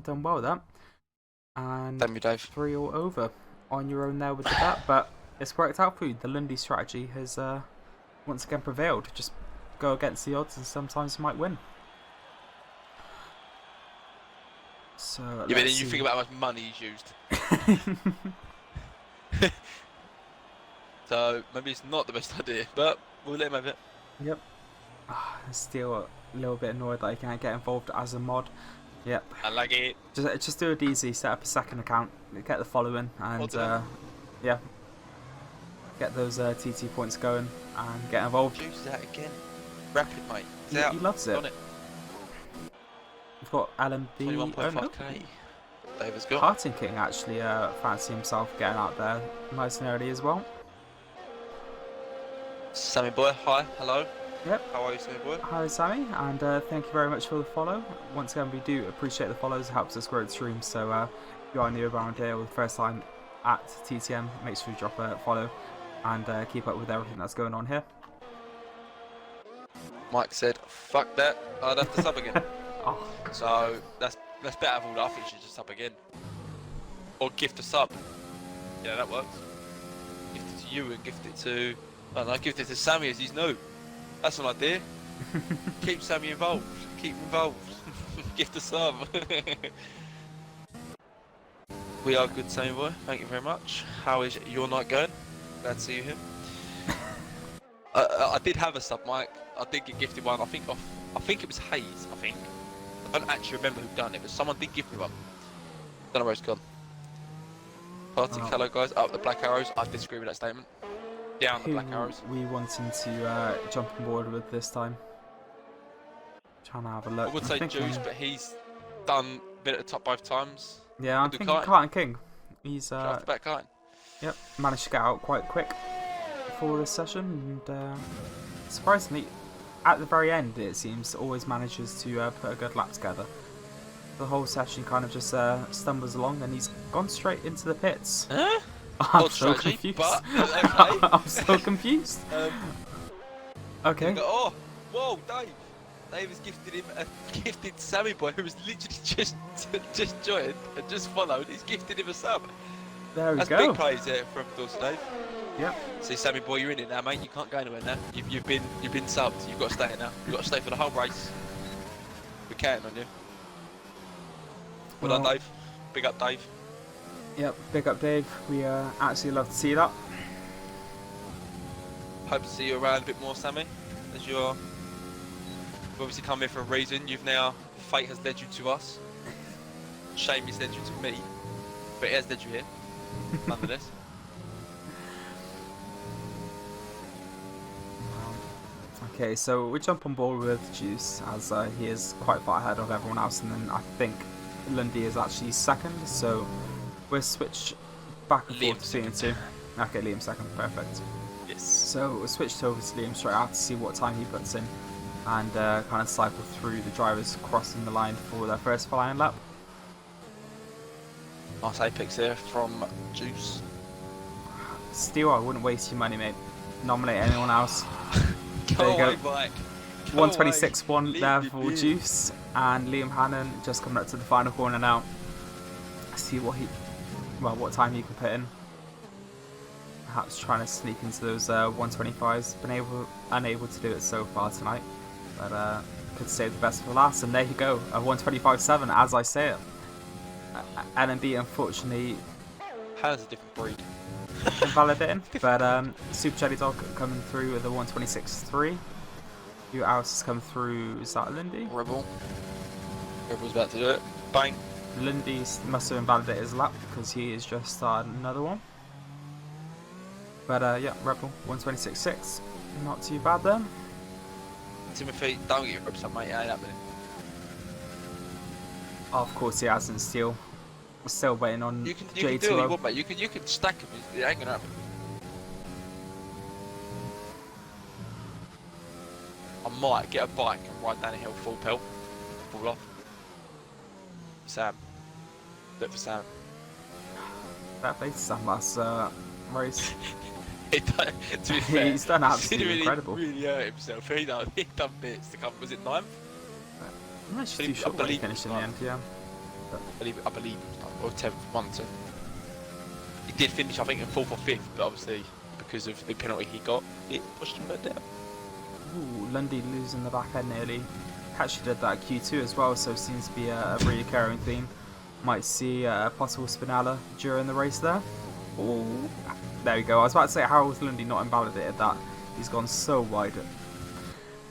done well with that. And Thank you, Dave. 3-0 over on your own there with the bet, but it's worked out for you. The Lundy strategy has once again prevailed. Just go against the odds and sometimes you might win. So yeah, but then you think about how much money he's used. So maybe it's not the best idea, but we'll let him have it. Yep. Still a little bit annoyed that I can't get involved as a mod. Yep. I like it. Just do it easy. Set up a second account, get the following, and yeah, get those TT points going and get involved. Use that again. Rapid, mate. He loves it. We've got LMB. 21.5k. David's got. Karting King actually fancy himself getting out there nice and early as well. Sammy boy, hi, hello. Yep. How are you, Sammy boy? Hi, Sammy, and thank you very much for the follow. Once again, we do appreciate the follows. It helps us grow the stream. So if you are new around here or the first time at TTM, make sure you drop a follow and keep up with everything that's going on here. Mike said, "Fuck that, I'd have to sub again." Oh. So that's better of all that. I think you should just sub again, or gift a sub. Yeah, that works. Gift it to you and gift it to. I don't know, gift it to Sammy as he's new. That's an idea. Keep Sammy involved. Keep him involved. Gift a sub. We are good, Sammy boy. Thank you very much. How is your night going? Glad to see you here. I did have a sub, Mike. I did get gifted one. I think it was Hayes. I don't actually remember who done it, but someone did give me one. Don't know where it's gone. Party colour, guys. Up the black arrows. I disagree with that statement. Down the black arrows. We wanting to jump on board with this time. Trying to have a look. I would say Juice, but he's done a bit at the top both times. Yeah, I'm thinking Karting King. He's back Karting. Yep, managed to get out quite quick for this session, and surprisingly, at the very end, it seems, always manages to put a good lap together. The whole session kind of just stumbles along, and he's gone straight into the pits. Huh? I'm Odd so strategy, confused. but okay. I'm so confused. Okay. Oh, whoa, Dave! Dave has gifted him a gifted Sammy boy who was literally just joined and just followed. He's gifted him a sub. There we That's go. big praise there from Dawson Dave. Yep. See, Sammy boy, you're in it now, mate. You can't go anywhere now. You've been subbed. You've got to stay now. You've got to stay for the whole race. We're counting on you. Well done, Dave. Big up, Dave. Yep. Big up, Dave. We actually love to see that. Hope to see you around a bit more, Sammy. As you've obviously come here for a reason. Fate has led you to us. Shame has led you to me, but it has led you here, nonetheless. Okay, so we jump on board with Juice as he is quite far ahead of everyone else, and then I think Lundy is actually second, so we'll switch back and forth between the two. Okay, Liam second, perfect. Yes. So we'll switch over to Liam straight out to see what time he puts in, and kind of cycle through the drivers crossing the line for their first flying lap. Nice apex here from Juice. Steel, I wouldn't waste your money, mate. Nominate anyone else. There you go. 126.1 there for Juice, and Liam Hannon just coming up to the final corner now. See what time he can put in. Perhaps trying to sneak into those 125s. Unable to do it so far tonight, but could save the best for last. And there you go, a 125.7 as I say it. LMB unfortunately Hannon's a different breed. invalidating, but Super Jelly Dog coming through with a 126.3. Who else has come through? Is that Lindy? Rebel's about to do it. Bang. Lindy must have invalidated his lap because he has just started another one. But yeah, Rebel 126.6. Not too bad then. Timothy, don't get your hopes up, mate. It ain't happening. Of course he hasn't. Still, we're still waiting on You can J2. do what you want, mate. You can stack them. It ain't gonna happen. I might get a bike and ride down a hill full pelt, fall off. Sam, look for Sam. That face Sam last race. To be fair, He's done absolutely really, incredible. Really hurt himself. He done bits to come. Was it 9th? I'm actually too short when he finished in the end, yeah. I believe it was 9th or 10th, 1 2. He did finish, I think, in 4th or 5th, but obviously because of the penalty he got, it pushed him down. Ooh, Lundy losing the back end nearly. Actually did that at Q2 as well, so seems to be a really recurring theme. Might see a possible Spinella during the race there. Ooh, there we go. I was about to say, how has Lundy not invalidated that? He's gone so wide.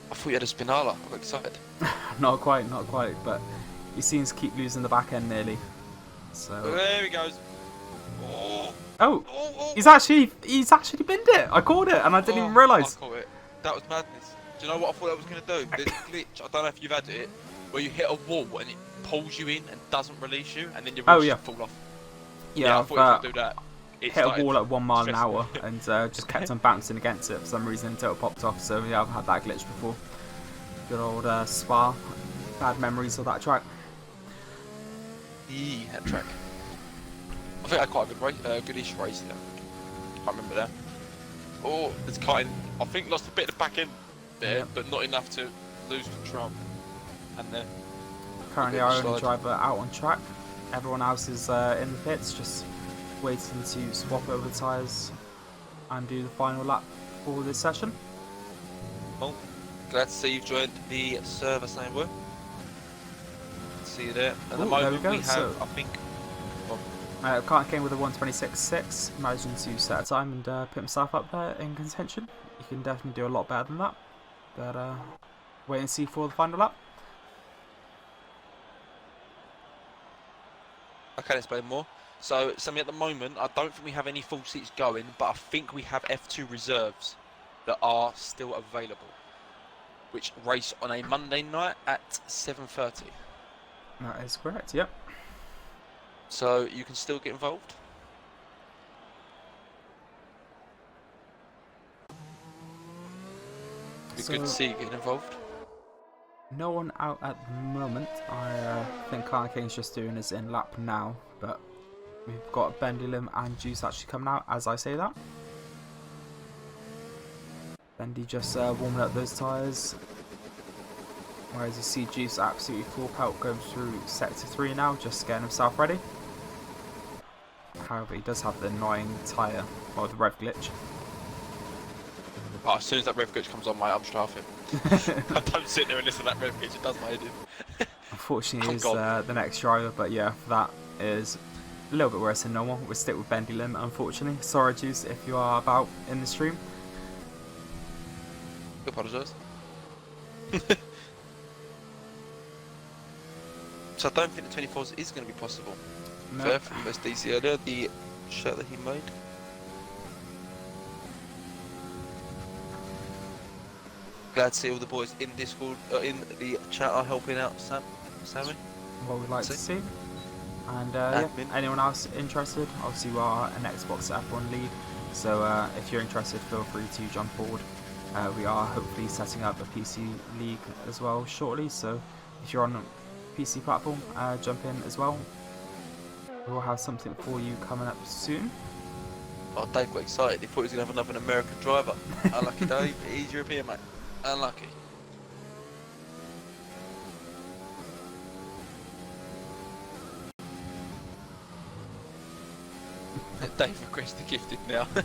I thought you had a Spinala. I got excited. Not quite, but he seems to keep losing the back end nearly. So there he goes. he's actually binned it. I called it and I didn't even realise. I caught it. That was madness. Do you know what I thought I was going to do? There's a glitch, I don't know if you've had it, where you hit a wall and it pulls you in and doesn't release you, and then your wheels just fall off. Yeah, I thought you were going to do that. Hit a wall at 1 mile an hour and just kept on bouncing against it for some reason until it popped off. So yeah, I've had that glitch before. Good old Spa. Bad memories of that track. That track. I think I had quite a good race, goodish race there. Can't remember that. Oh, it's cutting. I think lost a bit of the back end there, but not enough to lose control. And then currently our only driver out on track. Everyone else is in the pits, just waiting to swap over the tyres and do the final lap for this session. Well, glad to see you've joined the server, Samboy. See you there. At the moment we have, so, I think. Kant came with a 126.6, managing to set a time and put himself up there in contention. You can definitely do a lot better than that, but wait and see for the final lap. I can explain more. So, Sammy, at the moment, I don't think we have any full seats going, but I think we have F2 reserves that are still available, which race on a Monday night at 7:30. That is correct, yep. So you can still get involved. Be So, good to see you getting involved. no one out at the moment. I think Carl King's just doing his in lap now, but we've got Bendy Lim and Juice actually coming out as I say that. Bendy just warming up those tyres. Whereas you see Juice absolutely full pelt going through sector 3 now, just getting himself ready. However, he does have the annoying tyre, or the rev glitch. Oh, as soon as that rev glitch comes on, mate, I'm strafing. I don't sit there and listen to that rev glitch, it does my head in. Unfortunately, he's the next driver, but yeah, that is a little bit worse than normal. We'll stick with Bendy Lim, unfortunately. Sorry, Juice, if you are about in the stream. I apologise. So I don't think the 24s is going to be possible. No. Fair from DC earlier, the shirt that he made. Glad to see all the boys in Discord, in the chat are helping out Sammy. What we'd like to see. And yeah, anyone else interested? Obviously, we are an Xbox F1 league, so if you're interested, feel free to jump aboard. We are hopefully setting up a PC league as well shortly, so if you're on a PC platform, jump in as well. We'll have something for you coming up soon. Oh, Dave got excited. He thought he was going to have another American driver. Unlucky, Dave. He's European, mate. Unlucky. Dave requested gifted now. I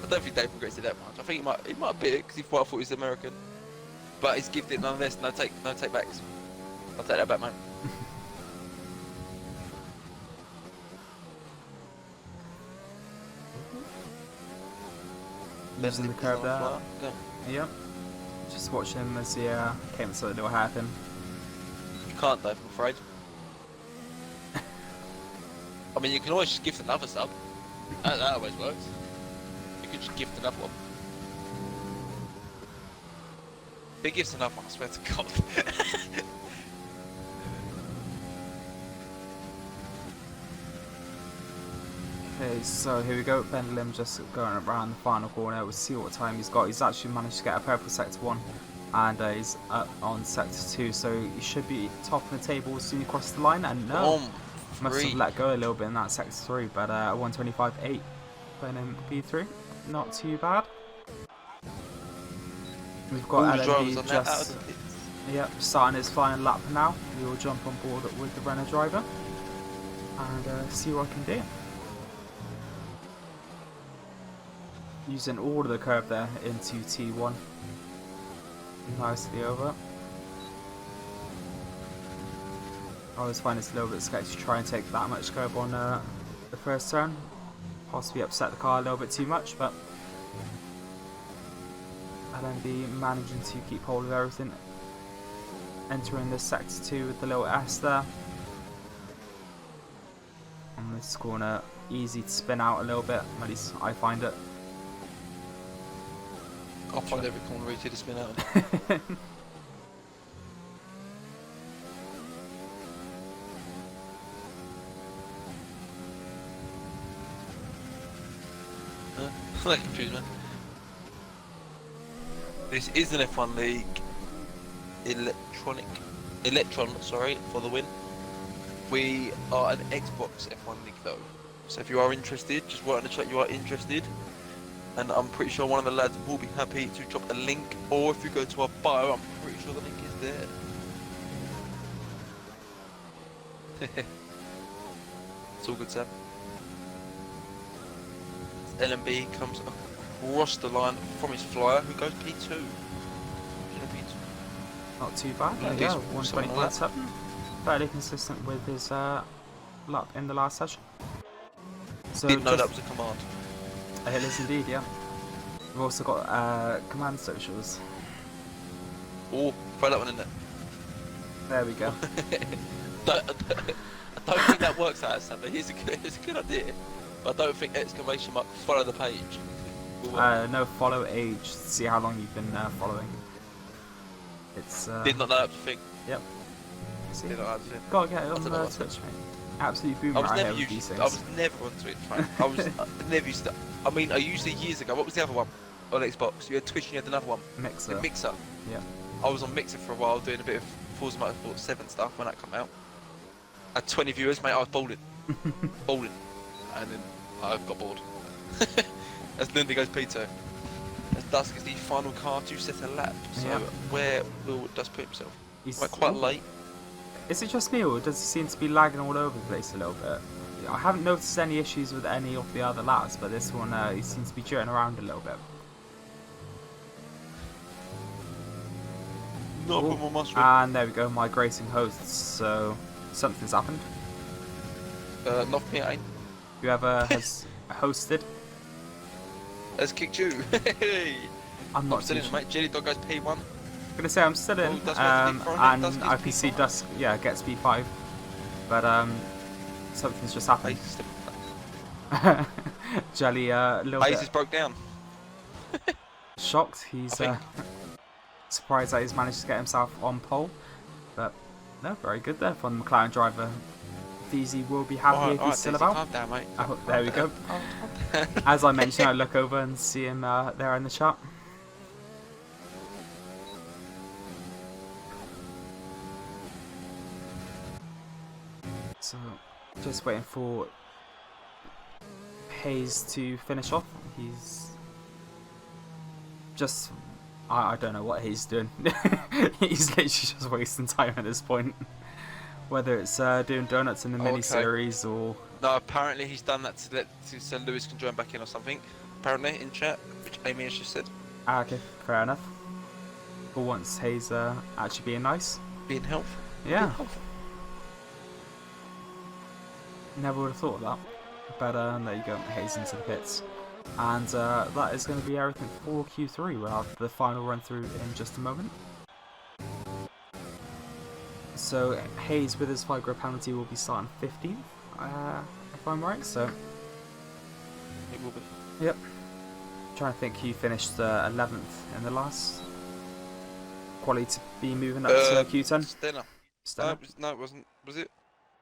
don't think Dave requested that much. I think he might have bit it because he thought he was American. But he's gifted nonetheless. No take backs. I'll take that back, mate. Losing the curve there. Yep. Just watching him as he came to the little hairpin. You can't, Dave, I'm afraid. I mean, you can always just gift another sub. That always works. You can just gift another one. If he gives another one, I swear to God. Okay, so here we go. Bendy Lim just going around the final corner. We'll see what time he's got. He's actually managed to get a purple sector 1, and he's up on sector 2, so he should be top of the table as soon as he crosses the line. And no, must have let go a little bit in that sector 3, but 125.8 putting in P3, not too bad. We've got LMB just starting his final lap now. We will jump on board with the Renault driver and see what I can do. Using all of the curve there into T1. Nicely over. I always find it's a little bit sketchy to try and take that much curve on the first turn. Possibly upset the car a little bit too much, but LMB managing to keep hold of everything. Entering this sector 2 with the little S there. On this corner, easy to spin out a little bit, at least I find it. I'll find every corner easy to spin out. I'm confused, man. This is an F1 League. Electron, sorry, for the win. We are an Xbox F1 League though. So if you are interested, just write in the chat you are interested. And I'm pretty sure one of the lads will be happy to drop a link, or if you go to our bio, I'm pretty sure the link is there. It's all good, Sam. LMB comes across the line from his flyer, who goes P2. Not too bad, there you go, 120.7. Fairly consistent with his lap in the last session. So didn't know that was a command. It is indeed, yeah. We've also got command socials. Oh, throw that one in there. There we go. I don't think that works out, Sam, but it's a good idea. But I don't think exclamation mark follow the page. No, follow age. See how long you've been following. It's did not know that was a thing. Yep. See, did not know that was a thing. Gotta get it on Twitch, mate. Absolute boomer out here with these things. I was never on Twitch, mate. I never used to. I mean, I used it years ago. What was the other one? on Xbox? You had Twitch and you had another one. Mixer. The Mixer. Yeah. I was on Mixer for a while doing a bit of Forza Motorsport 7 stuff when that came out. I had 20 viewers, mate. I was balling. Balling. And then I got bored. As Lindy goes Peter. As Dusk is the final car to set a lap. So Yeah. where will Dusk put himself? He's Quite late. Is it just me, or does it seem to be lagging all over the place a little bit? I haven't noticed any issues with any of the other laps, but this one, he seems to be jutting around a little bit. Not a problem on my screen. And there we go, migrating hosts, so something's happened. Not for me, it ain't. Whoever has hosted, Has kicked you. I'm not still too in, sure. mate. Jelly Dog goes P1. I'm gonna say I'm still in, Oh, Dusk wants to be front, and Dusk I gets can see P5. Dusk, yeah, gets P5, but something's just happened. Jelly, a little Base bit is broke down. shocked. He's I think- surprised that he's managed to get himself on pole, but no, very good there from the McLaren driver. DZ will be happy if he's still about. Calm down, mate. Oh, there we go. As I mentioned, I look over and see him there in the chat. So, just waiting for Hayes to finish off. He's just... I don't know what he's doing. He's literally just wasting time at this point. Whether it's doing donuts in the mini-series or... No, apparently he's done that so Lewis can join back in or something. Apparently, in chat, which Amy has just said. Ah, okay, fair enough. For once, Hayes actually being nice. Being helpful. Yeah. Being helpful. Never would have thought of that. But there you go, Hayes into the pits. And that is going to be everything for Q3. We'll have the final run through in just a moment. So Hayes with his 5-grid penalty will be starting 15th, if I'm right. So It will be. yep. Trying to think, he finished 11th in the last quality to be moving up to Q10. Stena. No, it wasn't. Was it?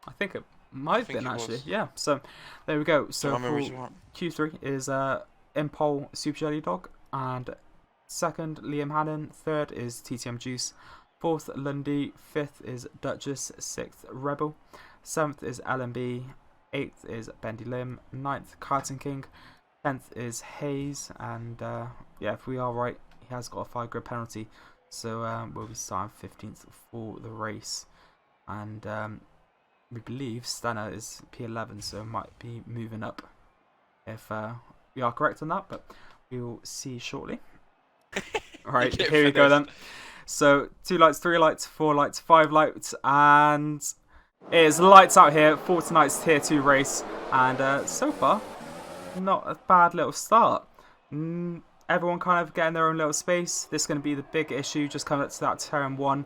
I think it might have think been it actually. was. Yeah. So there we go. So Don't remember which for one. Q3 is Impol Super Jelly Dog, and second Liam Hannon, third is TTM Juice, fourth Lundy, fifth is Duchess, sixth Rebel, seventh is LMB, eighth is Bendy Lim, ninth Carton King, 10th is Hayes, and yeah, if we are right, he has got a 5-grid penalty, so we'll be starting 15th for the race, and we believe Stana is P11, so might be moving up if we are correct on that, but we will see shortly. Alright, here we go then. So 2 lights, 3 lights, 4 lights, 5 lights, and it is lights out here for tonight's tier 2 race, and so far not a bad little start. Everyone kind of getting their own little space. This is going to be the big issue, just coming up to that turn 1.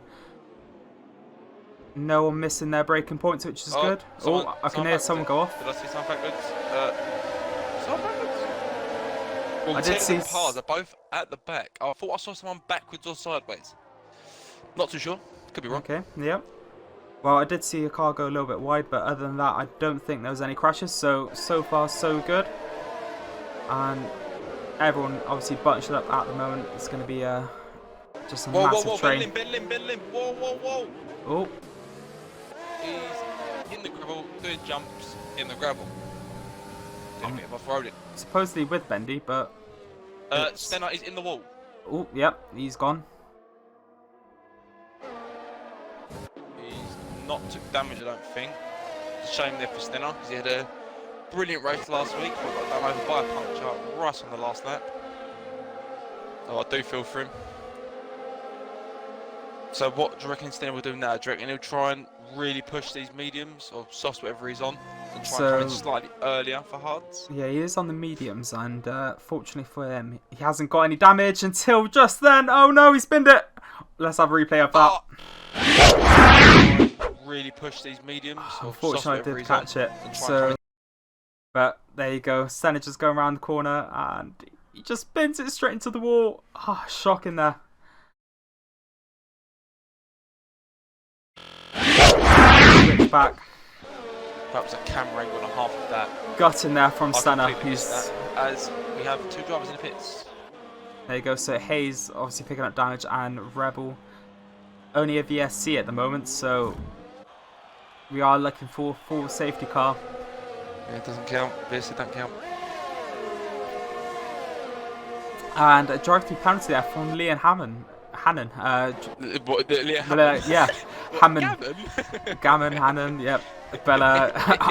No one missing their braking points, which is good. I can hear someone go off. Did I see someone backwards? Someone backwards? Well, I did see cars are both at the back. Oh, I thought I saw someone backwards or sideways. Not too sure. Could be wrong. Okay, yep. Well, I did see a car go a little bit wide, but other than that, I don't think there was any crashes. So far, so good. And everyone obviously bunched up at the moment. It's going to be just a massive train. Ben Lim. Whoa. Oh, He's in the gravel, doing jumps in the gravel. Doing a bit of off-roading. supposedly with Bendy, but... Stena is in the wall. Oh, yep, he's gone. He's not took damage, I don't think. It's a shame there for Stena, because he had a brilliant race last week, but got done over by a puncture right on the last lap. So I do feel for him. So what do you reckon Stena will do now? Do you reckon he'll try and really push these mediums, or softs, whatever he's on, and try and come in slightly earlier for hards? Yeah, he is on the mediums, and fortunately for him, he hasn't got any damage until just then. Oh no, he spinned it! Let's have a replay of that. Really push these mediums. Unfortunately, I did catch it. So, but there you go. Stena just going around the corner, and he just spins it straight into the wall. Ah, shocking there. Switch back. That was a camera angle and a half of that. Got in there from I Stena. completely missed that, as we have 2 drivers in the pits. There you go. So Hayes obviously picking up damage, and Rebel only a VSC at the moment. So we are looking for a full safety car. Yeah, it doesn't count. VSC don't count. And a drive-through penalty there from Leon Hannon. Yeah, Hammond. Gammon, Hannon, yep. But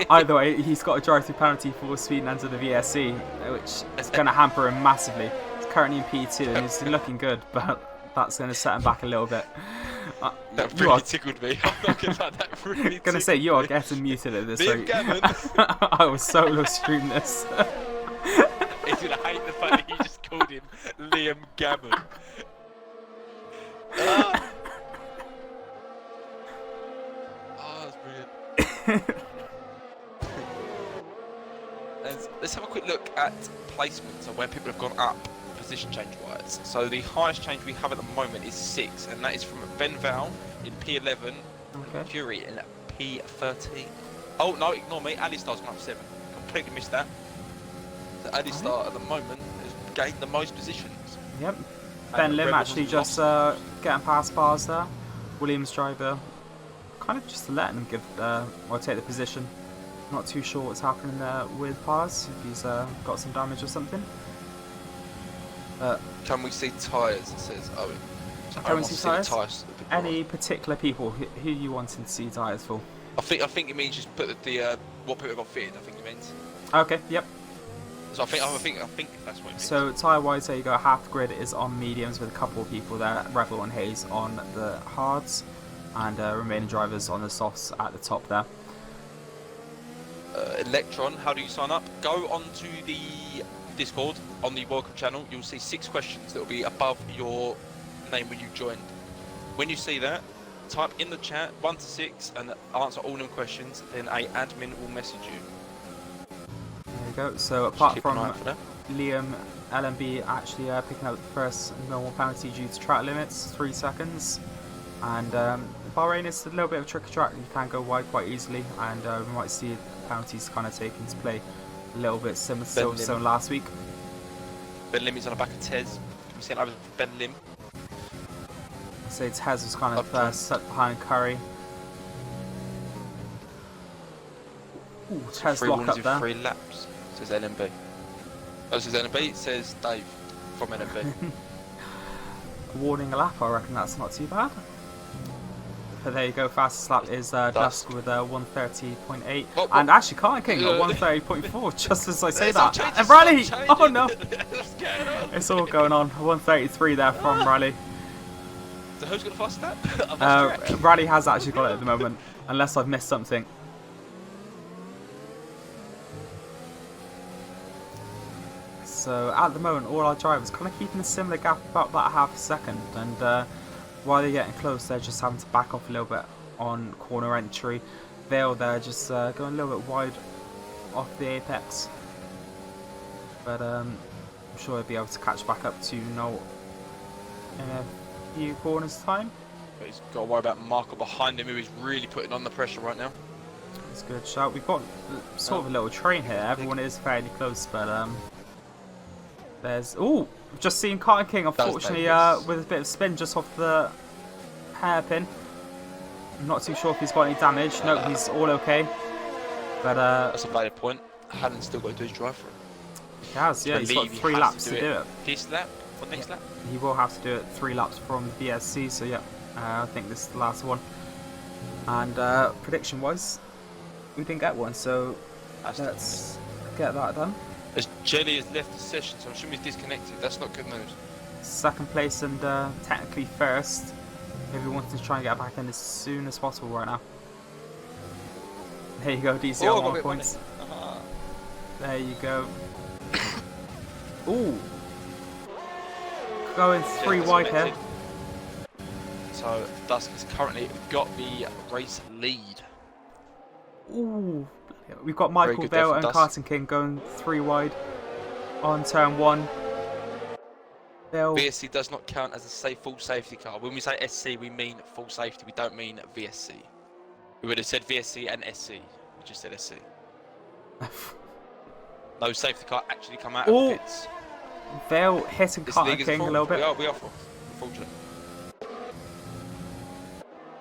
either way, he's got a drive-through penalty for speeding under the VSC, which is going to hamper him massively. He's currently in P2 and he's looking good, but that's going to set him back a little bit. That really tickled me. I'm not going to lie, that really I'm going to say, you are getting muted at this rate. Gammon. I will solo stream this. He's going to hate the fact that you just called him Liam Gammon. Oh, that's brilliant. And let's have a quick look at placement, so where people have gone up position change wise. So the highest change we have at the moment is 6, and that is from Ben Val in P11, Okay. Curie in P13. Oh no, ignore me, Alistar's gone up 7. Completely missed that. So Alistar at the moment has gained the most positions. Yep. Ben Lim actually just getting past bars there. Williams driver kind of just letting him give or take the position. Not too sure what's happening there with Pars, if he's got some damage or something. Can we see tyres? It says Owen. So Can we see tyres? Tyres. Any particular people who you wanting to see tyres for? I think it means just put the what people got fitted. I think it means. Okay, yep. So I think that's what it means. So tyre wise, there you go. Half the grid is on mediums with a couple of people there. Rebel and Hayes on the hards, and remaining drivers on the softs at the top there. Electron, how do you sign up? Go onto the Discord on the welcome channel. You'll see 6 questions that will be above your name when you joined. When you see that, type in the chat 1 to 6 and answer all them questions. Then a admin will message you. There you go. So apart Keep from an eye out for that. Liam LMB actually picking up the first normal penalty due to track limits, 3 seconds. And Bahrain is a little bit of a tricky track. You can go wide quite easily, and we might see penalties kind of take into play a little bit similar to last week. Ben Lim is on the back of Tez. Can we see an over for Ben Lim? So Tez was kind of stuck behind Curry. Ooh, Tez Three lock warnings up in there. 3 laps. Says NMB. Oh, says NMB. It says Dave from NMB. Warning a lap, I reckon that's not too bad. But there you go, fastest lap is Dusk with 130.8. And actually, Carlin King at 130.4, just as I say that. And Riley! Oh no! It's all going on. 133 there from Riley. So who's got the fastest lap? Riley has actually got it at the moment, unless I've missed something. So at the moment, all our drivers kind of keeping a similar gap, about that half a second, and while they're getting close, they're just having to back off a little bit on corner entry. Vale there just going a little bit wide off the apex, but I'm sure he'll be able to catch back up to Noel in a few corners time. But he's got to worry about Marco behind him, who is really putting on the pressure right now. It's a good shout. We've got sort of a little train here. Everyone is fairly close, but there's just seen Carlin King, unfortunately, with a bit of spin just off the hairpin. I'm not too sure if he's got any damage. No, he's all okay. But that's a valid point. Hadden's still got to do his drive through. He has, yeah. He's got 3 laps to do it. This lap or next lap? He will have to do it 3 laps from the BSC. So yeah, I think this is the last one. And prediction-wise, we didn't get one. So let's get that done. As Jelly has left the session, so I'm assuming he's disconnected. That's not good news. Second place and technically first. If we wanted to try and get back in as soon as possible right now. There you go, DC on 1 points. There you go. Ooh. Going 3 wide here. So Dusk has currently got the race lead. Ooh. We've got Michael Bale and Carlin King going 3 wide on turn 1. VSC does not count as a full safety car. When we say SC, we mean full safety. We don't mean VSC. We would have said VSC and SC. We just said SC. No safety car actually come out of the pits. Vale hitting This Carter league is King a little bit. We are unfortunate.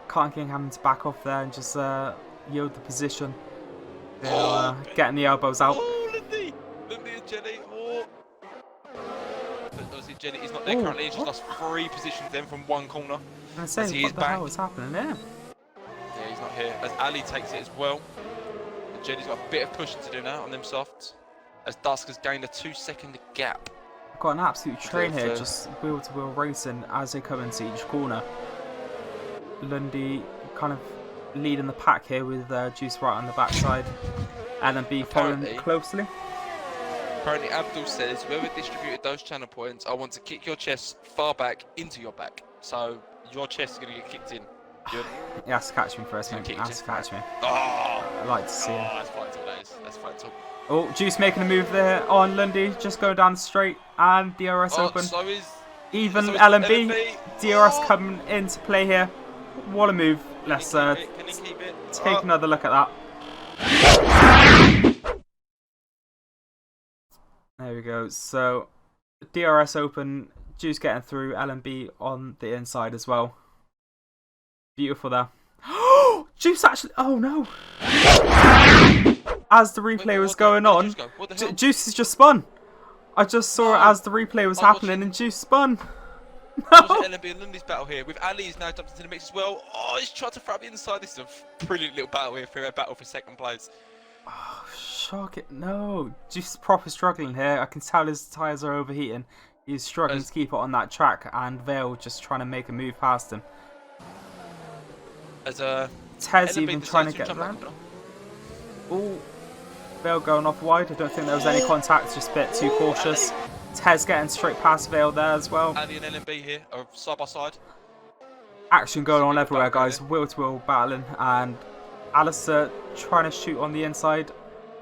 Carter King having to back off there and just yield the position. Vale getting the elbows out. Oh, Lindy and Jenny. Oh. But obviously Jenny is not there currently. He's just lost 3 positions then from one corner. And I say, what the hell is happening there? Yeah, he's not here. As Ali takes it as well. And Jenny's got a bit of pushing to do now on them softs. As Dusk has gained a 2-second gap. I've got an absolute train here, just wheel-to-wheel racing as they come into each corner. Lundy kind of leading the pack here with Juice right on the backside. LMB following closely. Apparently Abdul says, whoever distributed those channel points, I want to kick your chest far back into your back. So your chest is going to get kicked in. He has to catch me first, mate. He has to catch me. Oh! I like to see him. That's fight talk, that is. That's fight talk. Oh, Juice making a move there on Lundy, just going down the straight, and DRS open. Even LMB. DRS coming into play here. What a move. Let's take another look at that. There we go. So, DRS open, Juice getting through, LMB on the inside as well. Beautiful there. Juice actually... Oh, no. As the replay was going on, Juice has just spun. I just saw it as the replay was happening and Juice spun. No. LMB and Lundy's battle here with Ali is now jumped into the mix as well. Oh, he's trying to throw the inside. This is a brilliant little battle here for a battle for second place. Oh, shock it. No. Juice is proper struggling here. I can tell his tyres are overheating. He's struggling to keep it on that track and Vale just trying to make a move past him. Tez even trying to get around. Oh, Vale going off wide. I don't think there was any contact, just a bit too cautious. Tez getting straight past Vale there as well. Ali and LMB here are side by side. Action going on everywhere, guys. Wheel to wheel battling, and Alistair trying to shoot on the inside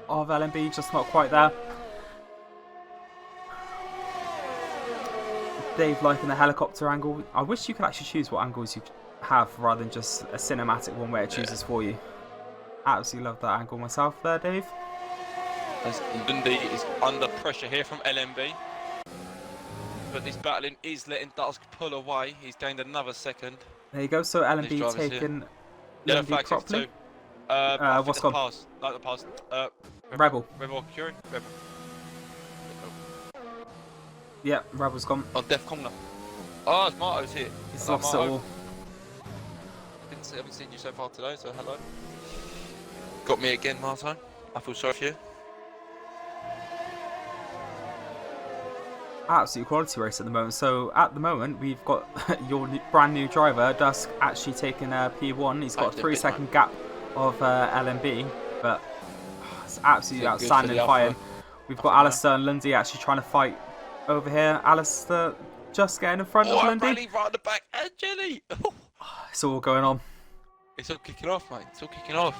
of LMB, just not quite there. Dave liking the helicopter angle. I wish you could actually choose what angles you have rather than just a cinematic one where it chooses for you. Absolutely love that angle myself there, Dave. As Lundy is under pressure here from LMB. But this battling is letting Dusk pull away. He's gained another second. There you go. So LMB taking Lundy properly. What's gone? Pass. Like the pass. Rebel. Rebel curing. Rebel. Yeah, Rebel's gone. On Def Corner. Oh, it's Marto's here. He's lost it all. I haven't seen you so far today, so hello. Got me again, Marto. I feel sorry for you. Absolute quality race at the moment. So at the moment we've got your brand new driver Dusk actually taking P1. He's got a 3-second gap of LMB, but it's absolutely outstanding fighting. We've got Alistair and Lundy actually trying to fight over here. Alistair just getting in front of Lundy. Right at the back, and Jenny. It's all going on. It's all kicking off, mate. It's all kicking off.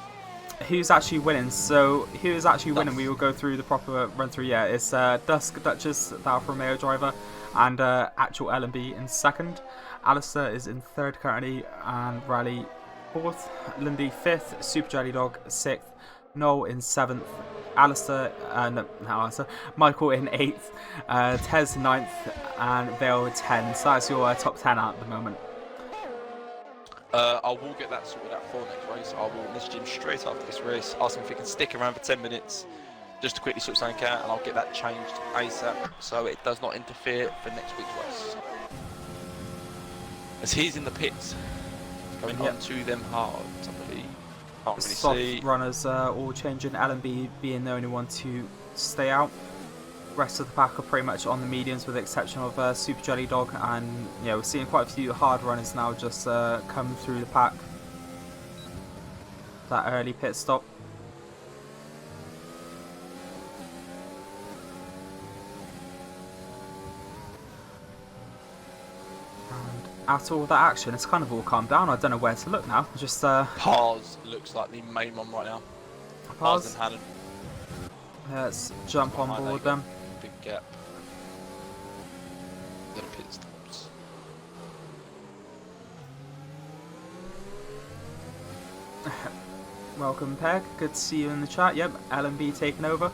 Who's actually winning? So who is actually winning? We will go through the proper run through. Yeah, it's Dusk Duchess, the Alfa Romeo driver, and actual LMB in second. Alistair is in third currently, and Rally fourth. Lundy fifth. Super Jelly Dog sixth. Noel in seventh. Alistair, Michael in eighth. Tez ninth, and Vale 10. So that's your top 10 at the moment. I will get that sorted out for next race. I will message him straight after this race, ask him if he can stick around for 10 minutes just to quickly sort something out, and I'll get that changed ASAP so it does not interfere for next week's race. As he's in the pits, going on to them hard, I believe. Can't really Soft see. Runners all changing, LMB being the only one to stay out. Rest of the pack are pretty much on the mediums with the exception of Super Jelly Dog, and yeah, we're seeing quite a few hard runners now just come through the pack. That early pit stop. And after all that action, it's kind of all calmed down. I don't know where to look now. Just Pars looks like the main one right now. Pars and Hannon. Let's jump on board them. Big gap. Little pit stops. Welcome, Peg. Good to see you in the chat. Yep, LMB taking over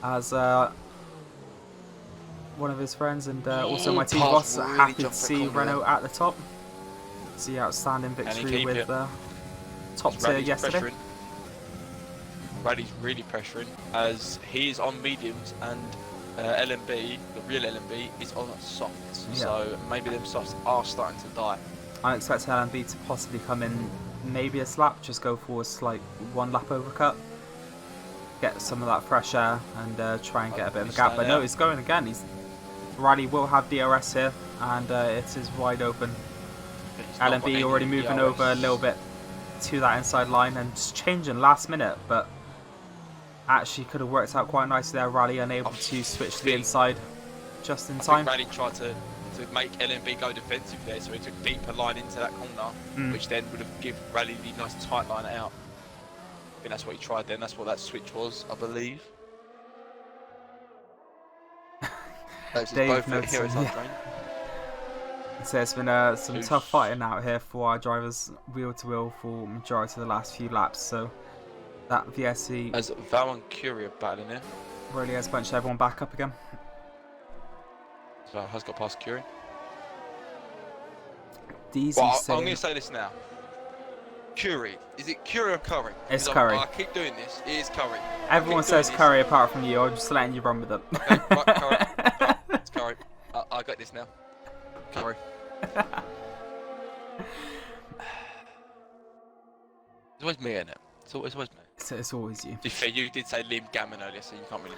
as one of his friends, and also my team Paul's boss. really Happy to jumped see that corner Renault at the top. See outstanding victory with top tier yesterday. Pressuring. Rally's really pressuring as he's on mediums and LMB, the real LMB, is on softs. Yeah. So maybe them softs are starting to die. I expect LMB to possibly come in maybe a slap, just go for a slight one lap overcut, get some of that fresh air and try and get a bit of a gap. But no, he's going again. Rally will have DRS here and it is wide open. LMB already moving over a little bit to that inside line and just changing last minute, but actually could have worked out quite nicely there. Rally unable to switch to the inside just in time. Rally tried to make LMB go defensive there, so he took a deeper line into that corner, which then would have given Rally the nice tight line out. I think that's what he tried then, that's what that switch was, I believe. Dave noticing, So it's been some tough fighting out here for our drivers, wheel to wheel, for majority of the last few laps. So that VSC as Val and Curie are battling here, really has bunched everyone back up again. Val has got past Curie. Well, I'm going to say this now. Curie, is it Curie or Curry? It's Curry. I keep doing this. It is Curry. Everyone says Curry apart from you. I'm just letting you run with it. Okay, right, Curry. It's Curry. I got this now. Curry. It's always me, isn't it? It's always me. It's always you. To be fair, you did say Liam Gammon earlier, so you can't really.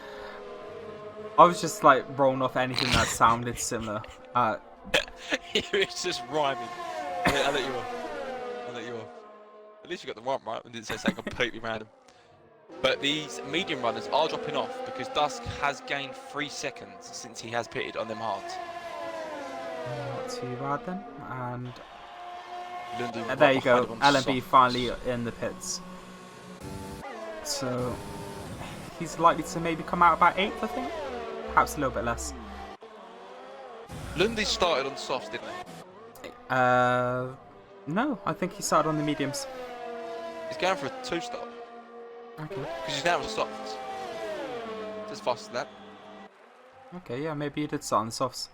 I was just like rolling off anything that sounded similar. It's just rhyming. I'll let you off. At least you got the rhyme right and didn't say something completely random. But these medium runners are dropping off because Dusk has gained 3 seconds since he has pitted on them hards. Not too bad then. And Lundy there you go. LMB soft. finally in the pits. So he's likely to maybe come out about 8th, I think. Perhaps a little bit less. Lundy started on softs, didn't he? No, I think he started on the mediums. He's going for a 2-stop. Okay. Because he's now on softs. Just fast as that. Okay, yeah, maybe he did start on the softs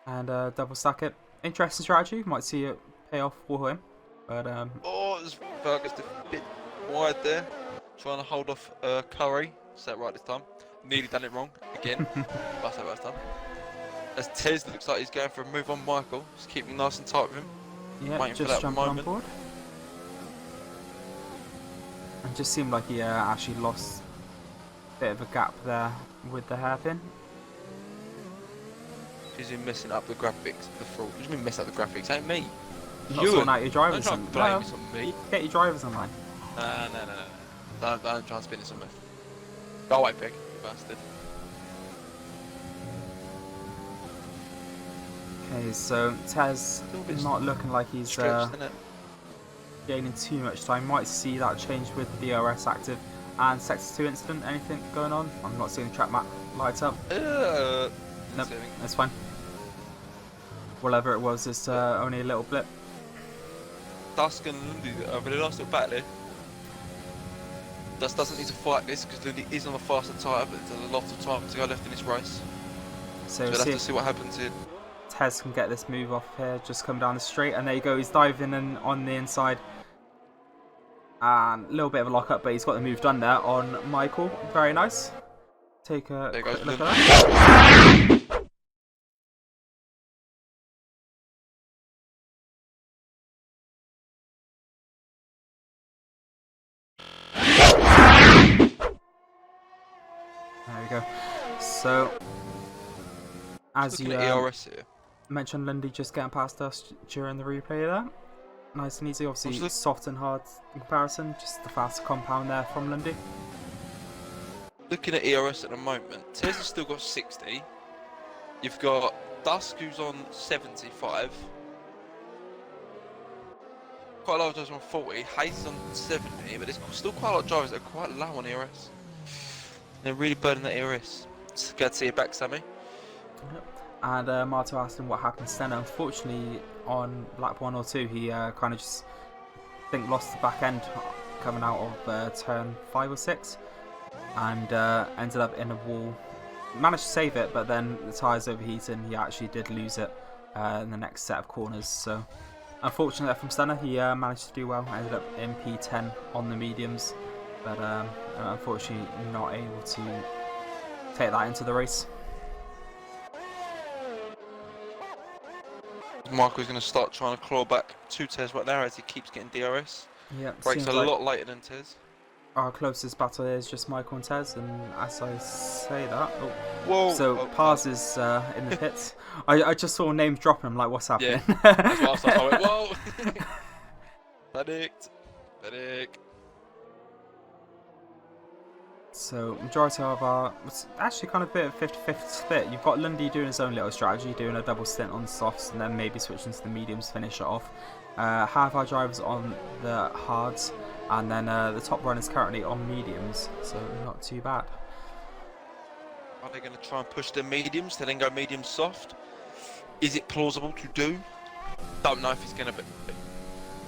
and double stack it. Interesting strategy. Might see it pay off for him. But oh, this Fergus a bit wide there, trying to hold off Curry. Set right this time. Nearly done it wrong again. That's that last time. As Tez looks like he's going for a move on Michael. Just keep him nice and tight with him. Yeah, waiting just for that jumping moment. on board. It just seemed like he actually lost a bit of a gap there with the hairpin. He's been messing up the graphics. The fraud. Who's been messing up the graphics? Ain't me. Not sorting out your drivers. Don't try and blame this on me. Get your drivers online. No. Don't try and spin this on me. Go away, pig, you bastard. Okay, so Tez not looking like he's gaining too much time. Might see that change with the DRS active and Sector 2 incident. Anything going on? I'm not seeing the track map light up. Nope, that's fine. Whatever it was, it's only a little blip. Dusk and Lundy over the last little battle here. Dusk doesn't need to fight this because Lundy is on a faster tyre, but there's a lot of time to go left in this race. So we'll have to see what happens here. Tez can get this move off here, just come down the straight, and there you go, he's diving in on the inside. And a little bit of a lock up, but he's got the move done there on Michael. Very nice. Take a quick look at that. There we go. So, as you mentioned, Lundy just getting past us during the replay there. Nice and easy, obviously soft and hard in comparison, just the faster compound there from Lundy. Looking at ERS at the moment, Tez has still got 60. You've got Dusk who's on 75. Quite a lot of drivers on 40. Hayes is on 70, but there's still quite a lot of drivers that are quite low on ERS. They're really burning that ERS. It's good to see you back, Sammy. Yep. And Marto asked him what happened to Senna. Unfortunately, on lap 1 or 2, he kind of just, I think, lost the back end coming out of turn 5 or 6, and ended up in a wall managed to save it, but then the tyres overheating. He actually did lose it in the next set of corners. So unfortunately from Senna, he managed to do well. Ended up in P10 on the mediums, but unfortunately not able to take that into the race. Michael's going to start trying to claw back to Tez right now as he keeps getting DRS. Yeah, Brakes a lot later than Tez. Our closest battle is just Michael and Tez, and as I say that, Whoa! So Pars is in the pits. I just saw names dropping. I'm like, what's happening? Yeah, that's what I was like. I went, whoa! Panicked. So majority of our, it's actually kind of a bit of 50-50 split. You've got Lundy doing his own little strategy, doing a double stint on softs, and then maybe switching to the mediums to finish it off. Half our drivers on the hards, and then the top runners currently on mediums, so not too bad. Are they going to try and push the mediums to then go medium soft? Is it plausible to do? Don't know if it's going to be.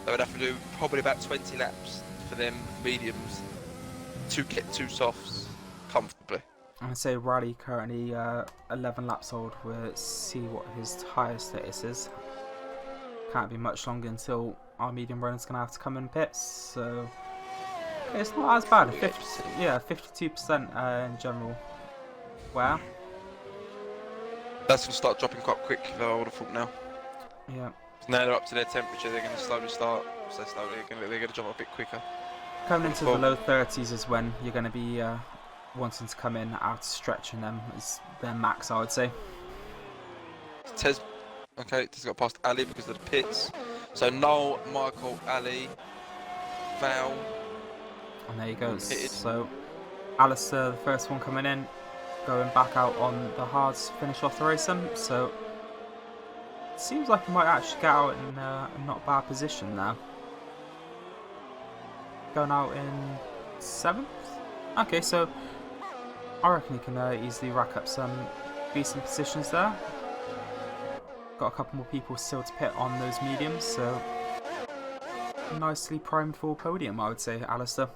They would have to do probably about 20 laps for them mediums to get two softs comfortably. I'd say Riley currently 11 laps old. We'll see what his tyre status is. Can't be much longer until our medium runner's going to have to come in pits, so it's not as bad. 52% in general. Wow. That's going to start dropping quite quick, though, I would have thought now. Yeah. Now they're up to their temperature, they're going to slowly start. So slowly, they're going to jump a bit quicker. Coming into the low 30s is when you're going to be wanting to come in out stretching them as their max, I would say. Tez, okay, Tez got past Ali because of the pits. So Noel, Michael, Ali, Val. And there you go. So Alistair, the first one coming in, going back out on the hards to finish off the race. So it seems like he might actually get out in a not bad position now. Going out in 7th. Okay, so I reckon he can easily rack up some decent positions there. Got a couple more people still to pit on those mediums, so nicely primed for podium, I would say, Alistair.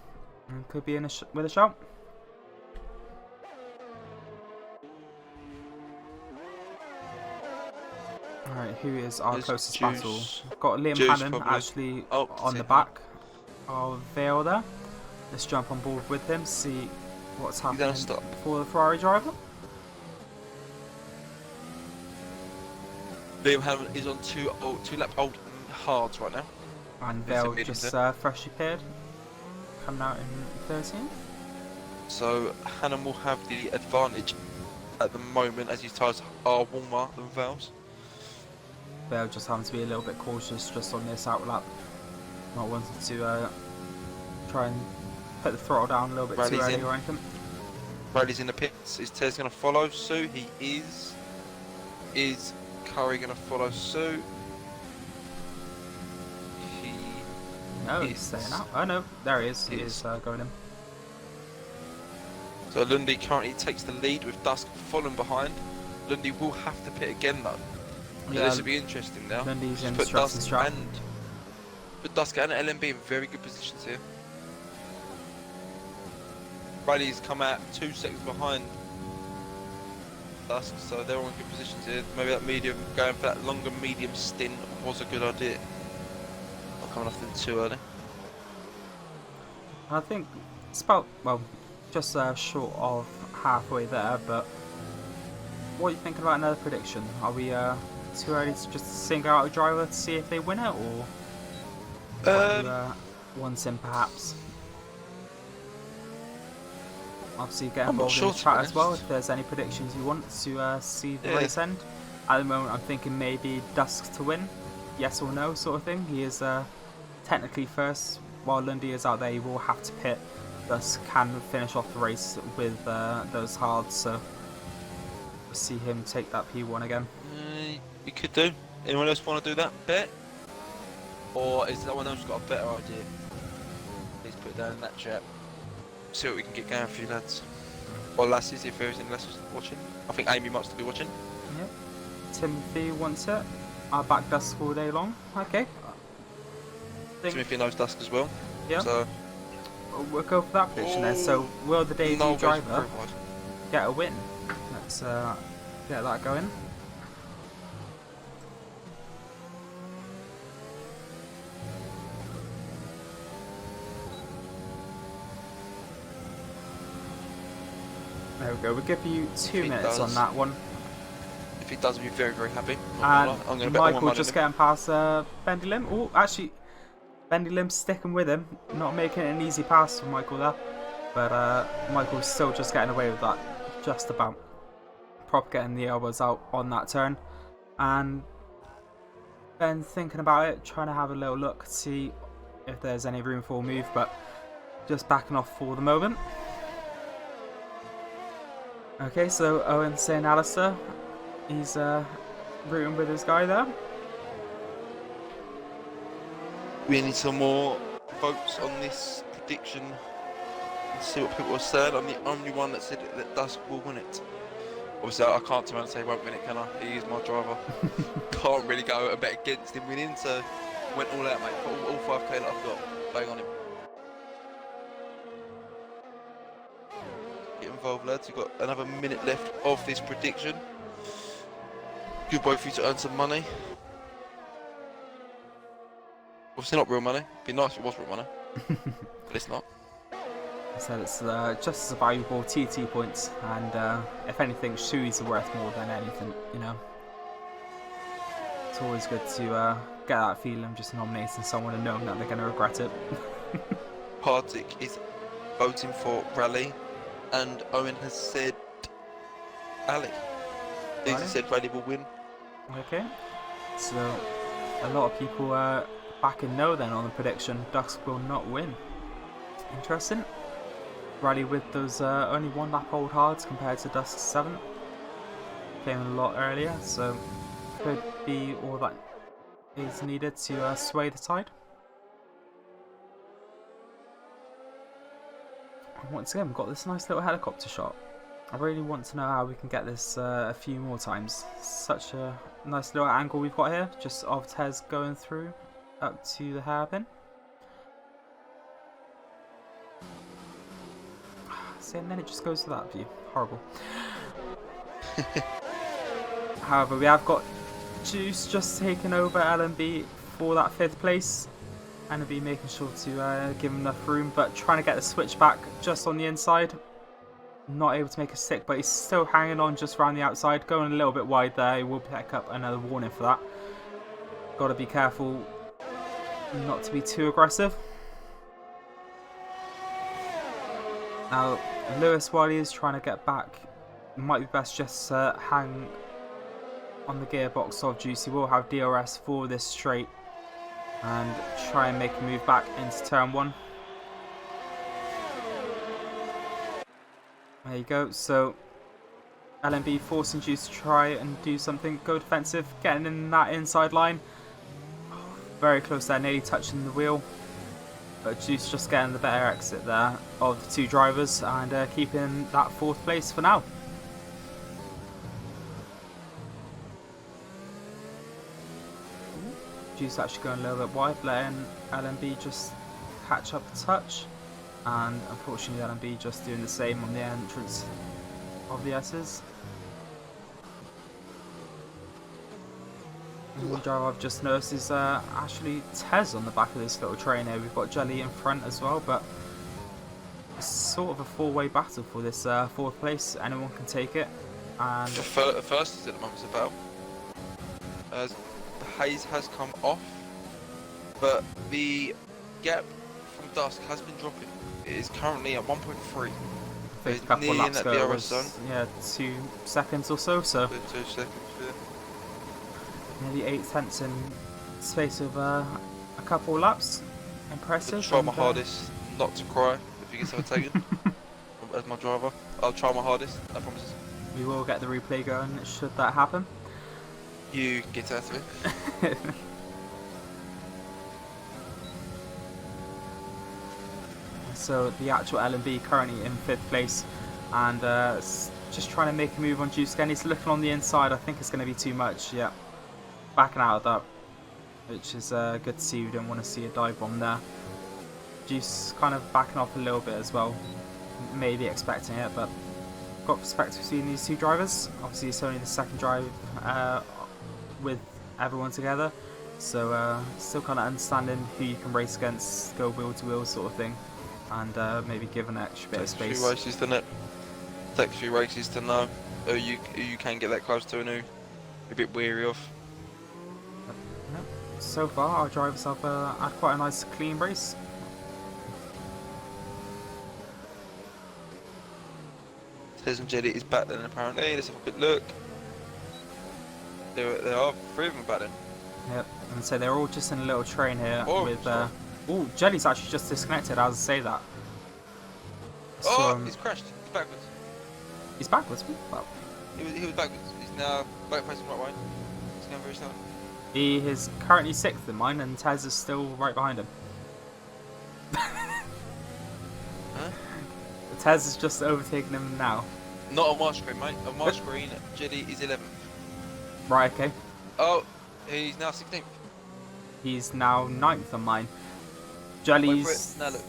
And could be in with a shout. Alright, who is our closest battle? Got Liam Hannon actually on the back of Vale there. Let's jump on board with him, see what's happening for the Ferrari driver. Liam Hannon is on two lap old hards right now. And Vale just freshly paired, coming out in 13th. So Hannon will have the advantage at the moment as his tyres are warmer than Vale's. Vale just having to be a little bit cautious just on this out lap. Not wanting to try and put the throttle down a little bit too early or anything. Bradley's in the pits. Is Tez going to follow suit? He is. Is Curry going to follow suit? No, he's staying out. Oh no, there he is. He is going in. So Lundy currently takes the lead with Dusk following behind. Lundy will have to pit again though. Yeah, this will be interesting now. Lundy's in stress and strap. But Dusk and LMB in very good positions here. Riley's come out 2 seconds behind Dusk, so they're all in good positions here. Maybe that medium, going for that longer medium stint was a good idea. Not coming off them too early. I think it's about, well, just short of halfway there, but what are you thinking about another prediction? Are we too early to just single out a driver to see if they win it, or once in perhaps? Obviously get involved in the chat as well if there's any predictions you want to see the race end. At the moment I'm thinking maybe Dusk to win, yes or no sort of thing. He is technically first, while Lundy is out there he will have to pit. Dusk can finish off the race with those hards, so we'll see him take that P1 again. You could do. Anyone else want to do that bet? Or is someone else got a better idea? Please put it down in that chat. See what we can get going for you lads. Or lasses if there is any lasses watching. I think Amy might still be watching. Yep. Timothy wants it. I'll back Dusk all day long. Okay. Timothy knows Dusk as well. Yeah. So we'll go for that prediction then. So will the debut driver get a win? Let's get that going. There we go. We'll give you 2 minutes on that one. If he does, I'll be very, very happy. And I'm going to bet all my Michael money just on him. getting past Bendy Lim. Oh, actually, Bendy Lim's sticking with him. Not making it an easy pass for Michael there. But Michael's still just getting away with that. Just about. Proper getting the elbows out on that turn. And Ben thinking about it, trying to have a little look, see if there's any room for a move. But just backing off for the moment. Okay, so Owen saying Alistair. He's rooting with his guy there. We need some more votes on this prediction. Let's see what people are saying. I'm the only one that said that Dusk will win it. Obviously, I can't turn around and say he won't win it, can I? He is my driver. Can't really go and bet against him winning, so went all out, mate. For all 5k that I've got, bang on him. Get involved, lads. We've got another minute left of this prediction. Good way for you to earn some money. Obviously not real money. It'd be nice if it was real money. But it's not. So it's just as valuable TT points, and if anything, shoes are worth more than anything, you know. It's always good to get that feeling just nominating someone and knowing that they're going to regret it. Partic is voting for Rally, and Owen has said Ali. He said Rally will win. Okay, so a lot of people backing no then on the prediction. Ducks will not win. Interesting. Rally with those only 1 lap old hards compared to Dusk's 7. Came a lot earlier, so could be all that is needed to sway the tide. And once again, we've got this nice little helicopter shot. I really want to know how we can get this a few more times. Such a nice little angle we've got here, just of Tez going through up to the hairpin. See, and then it just goes to that view. Horrible. However, we have got Juice just taking over LMB for that 5th place. And be making sure to give him enough room, but trying to get the switch back just on the inside. Not able to make a stick, but he's still hanging on just around the outside, going a little bit wide there. He will pick up another warning for that. Got to be careful not to be too aggressive. Now, Lewis, while he is trying to get back, it might be best just hang on the gearbox of Juice. He will have DRS for this straight and try and make a move back into turn 1. There you go. So LMB forcing Juice to try and do something, go defensive, getting in that inside line. Very close there, nearly touching the wheel. But Juice just getting the better exit there of the 2 drivers and keeping that 4th place for now. Juice actually going a little bit wide, letting LMB just catch up a touch. And unfortunately LMB just doing the same on the entrance of the S's. And one driver I've just noticed is actually Tez on the back of this little train here. We've got Jelly in front as well, but it's sort of a 4-way battle for this 4th place. Anyone can take it. And the first is at the moment about. The haze has come off, but the gap from Dusk has been dropping. It is currently at 1.3. a couple of laps in that ago, DRS zone. yeah, 2 seconds or so. So 2 seconds, yeah. nearly 8 tenths in space of a couple of laps. Impressive. I'll try my hardest not to cry if he gets overtaken. As my driver, I'll try my hardest. I promise. We will get the replay going should that happen. You get out of it. So the actual LMB currently in 5th place, and just trying to make a move on Juice again. He's looking on the inside. I think it's going to be too much. Yeah, backing out of that, which is good to see. We don't want to see a dive bomb there. Juice kind of backing off a little bit as well. Maybe expecting it, but got perspective between these two drivers. Obviously, it's only the second drive with everyone together, so still kind of understanding who you can race against, go wheel to wheel sort of thing, and maybe give an extra bit of space. Takes a few races, doesn't it? Takes a few races to know who you can get that close to and who you're a bit weary of. So far, our drivers have had quite a nice clean race. Tez and Jetty is back then apparently. Let's have a quick look. There are 3 of them back then. Yep, and so they're all just in a little train here Oh, with. sorry. Oh, Jelly's actually just disconnected as I say that. So, Oh, he's crashed. He's backwards. he's backwards. Well, He was backwards. He's now back facing right way. He's going very slow. he is currently 6th in mine, and Tez is still right behind him. Huh? Tez is just overtaking him now. Not on my screen, mate. On my screen, Jetty is 11th. Right, okay. Oh, he's now 16th. He's now 9th on mine. Wait for Jelly's. it. Now look.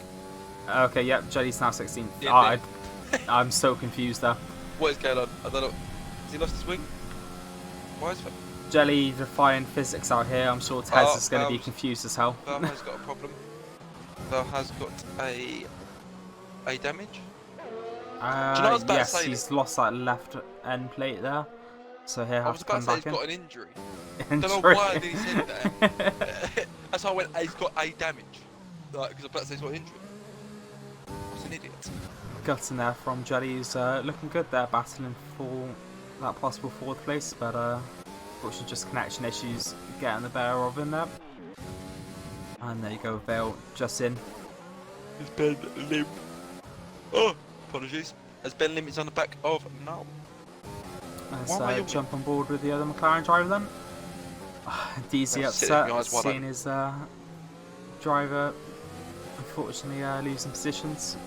Okay, yep, Jelly's now 16th. Yeah, I'm so confused there. What is going on? I don't know. Has he lost his wing? Why is it? Jelly defying physics out here. I'm sure Tez is going to be Valve's- confused as hell. Val has got a problem. Val has got a damage. Do you know what I was about to Yes, say he's lost that left end plate there. So he'll I have was to about come to say back he's in. got an injury. Don't know why did he say that. That's why I went, he's got a damage. Like, because I was about to say he's got an injury. What's an idiot? Gutting there from Jelly, who's looking good there, battling for that possible 4th place, but unfortunately just connection issues getting the better of him there. And there you go, Vale just in. It's Ben Lim. Oh, apologies. As Ben Lim is on the back of now. Let's jump on board with the other McLaren driver then. DZ Let's sit with my upset eyes wide seeing open. his driver unfortunately losing positions.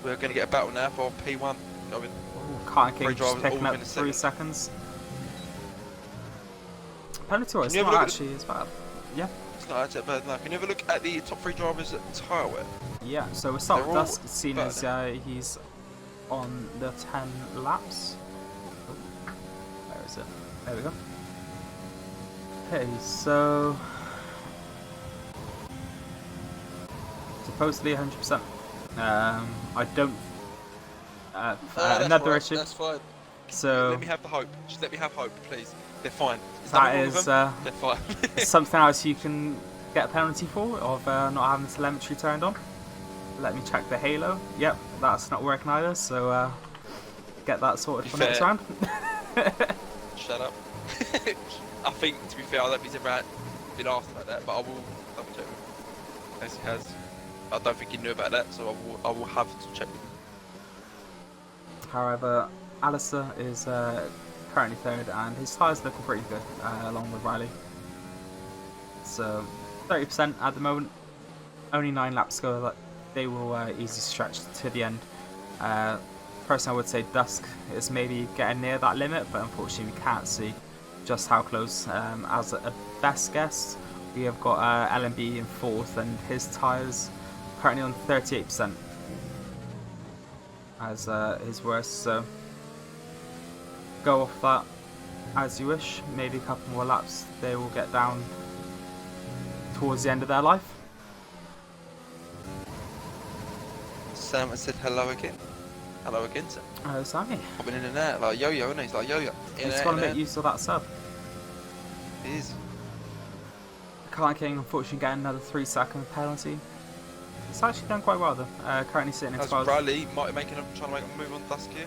We're going to get a battle now for P1. Going. Carton King Three just drivers picking all up within a 3 seconds. Penalty it's Can you have a not look at actually as bad. Yeah. It's not actually bad enough. Can you have a look at the top 3 drivers at tyre wear? Yeah, so we'll start with They're all Dusk, seeing better as he's on the 10 laps. Oh, where is it? There we go. Okay, so supposedly 100%. I don't. That's Another fine, issue. That's fine. So Let me have the hope. Just let me have hope, please. They're fine. that nothing wrong with is them. They're fine. something else you can get a penalty for of not having telemetry turned on. Let me check the halo. Yep, that's not working either. So get that sorted for next Fair. round. Shut up. I think, to be fair, I don't think he's ever been asked about that, but I will double check with him. As he has. I don't think he knew about that, so I will have to check with him. However, Alistair is currently 3rd, and his tyres looking pretty good, along with Riley. So 30% at the moment. Only 9 laps to go. That they will easily stretch to the end. Personally, I would say Dusk is maybe getting near that limit, but unfortunately we can't see just how close. As a best guess, we have got LMB in 4th, and his tyres currently on 38% as his worst. So go off that as you wish. Maybe a couple more laps, they will get down towards the end of their life. Sam has said hello again. Hello again, sir. Oh, Sammy. Popping in and out, like yo-yo, isn't he? He's like yo-yo. He's got to make use of that sub. He is. Carton King unfortunately getting another 3-second penalty. It's actually done quite well though. Currently sitting in As 12th. Riley might be trying to make a move on Dusk here.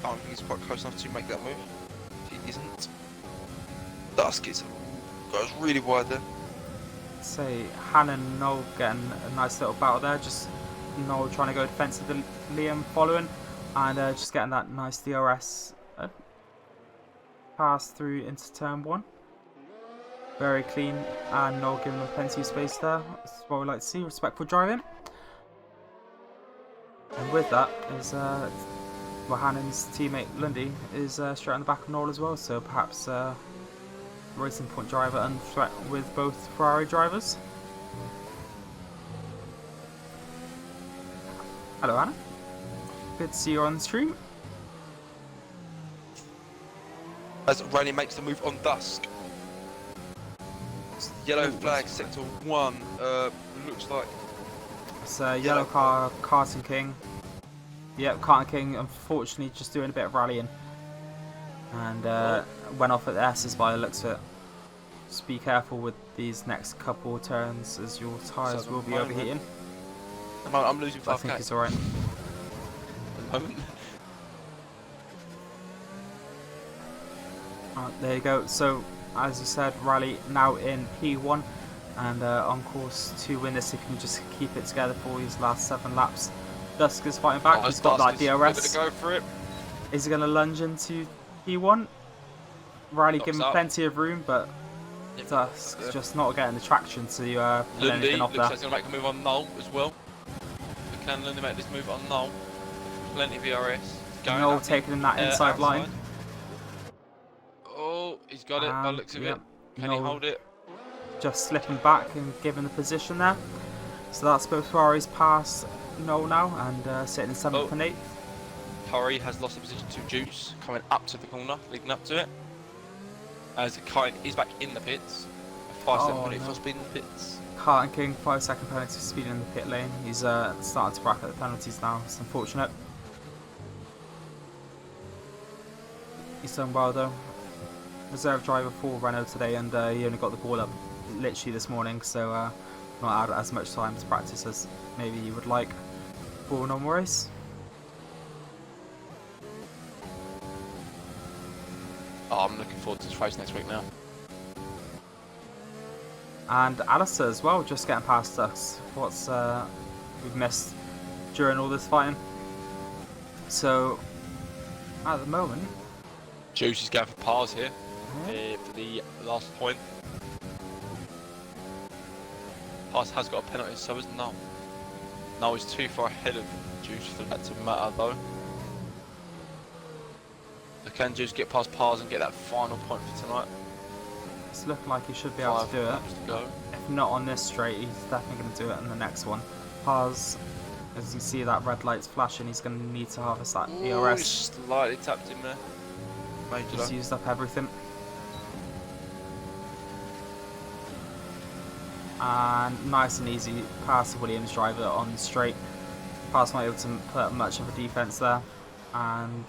I don't think he's quite close enough to make that move. He isn't. Dusk is goes really wide there. Say Hannah and Noel getting a nice little battle there. Just Noel trying to go defensive to Liam following, and just getting that nice DRS pass through into turn 1. Very clean, and Noel giving them plenty of space there. That's what we like to see, respectful driving. And with that is Hannon's teammate Lundy is straight on the back of Noel as well, so perhaps Racing Point driver and threat with both Ferrari drivers. Hello Anna, good to see you on the stream. as Rally makes the move on Dusk. Yellow flag, sector 1, looks like. It's a yellow car, Carton King. Yep, Carton King unfortunately just doing a bit of rallying. And went off at the S's by the looks of it. Just be careful with these next couple of turns as your tyres will be overheating. I'm losing 5k. I think it's alright. At the moment. There you go. So, as you said, Rally now in P1 and on course to win this if you can just keep it together for his last 7 laps. Dusk is fighting back. He's got that DRS. Go for it. Is he going to lunge into P1? Rally giving plenty of room, but Dusk's just not getting the traction to pull anything off there. Looks like he's going to make a move on Null as well. Can Lundy make this move on Null? Plenty of VRS. Null taking in that inside line. Oh, he's got it by the looks of it. Can he hold it? Just slipping back and giving the position there. So that's both Ferraris past Null now and sitting in 7th and 8th. Hurry has lost the position to Juice, coming up to the corner, leading up to it. As Kite is back in the pits. A 5-second penalty for speed in the pits. Carton King, 5-second penalty for speed in the pit lane. He's starting to bracket the penalties now. It's unfortunate. He's done well though. Reserve driver for Renault today, and he only got the ball up literally this morning, so not had as much time to practice as maybe you would like for a normal race. Oh, I'm looking forward to this race next week now. And Alistair as well, just getting past us. What's we've missed during all this fighting. So at the moment, Juice is going for pars here for the last point. Pars has got a penalty, so is Null. Null is too far ahead of Juice for that to matter though. So can Juice get past Pars and get that final point for tonight? It's looking like he should be able to do it. Go. If not on this straight, he's definitely going to do it in the next one. Pars, as you see that red light's flashing, he's going to need to harvest that ERS. He's slightly tapped in there. He's used up everything. And nice and easy pass to Williams driver on the straight. Pars not able to put much of a defense there. And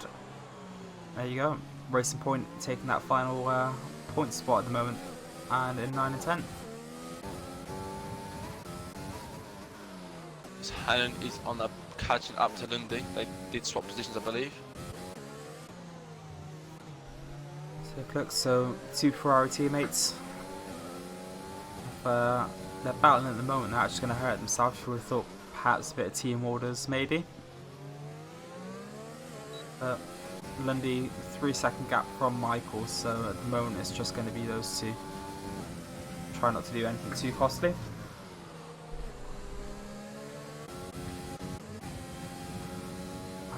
there you go. Racing Point taking that final point spot at the moment. And in 9 and 10. Hannon is on the catching up to Lundy. They did swap positions, I believe. So 2 Ferrari teammates. If they're battling at the moment, they're actually going to hurt themselves. You would have thought perhaps a bit of team orders, maybe. But Lundy 3-second gap from Michael, so at the moment it's just going to be those two. Try not to do anything too costly.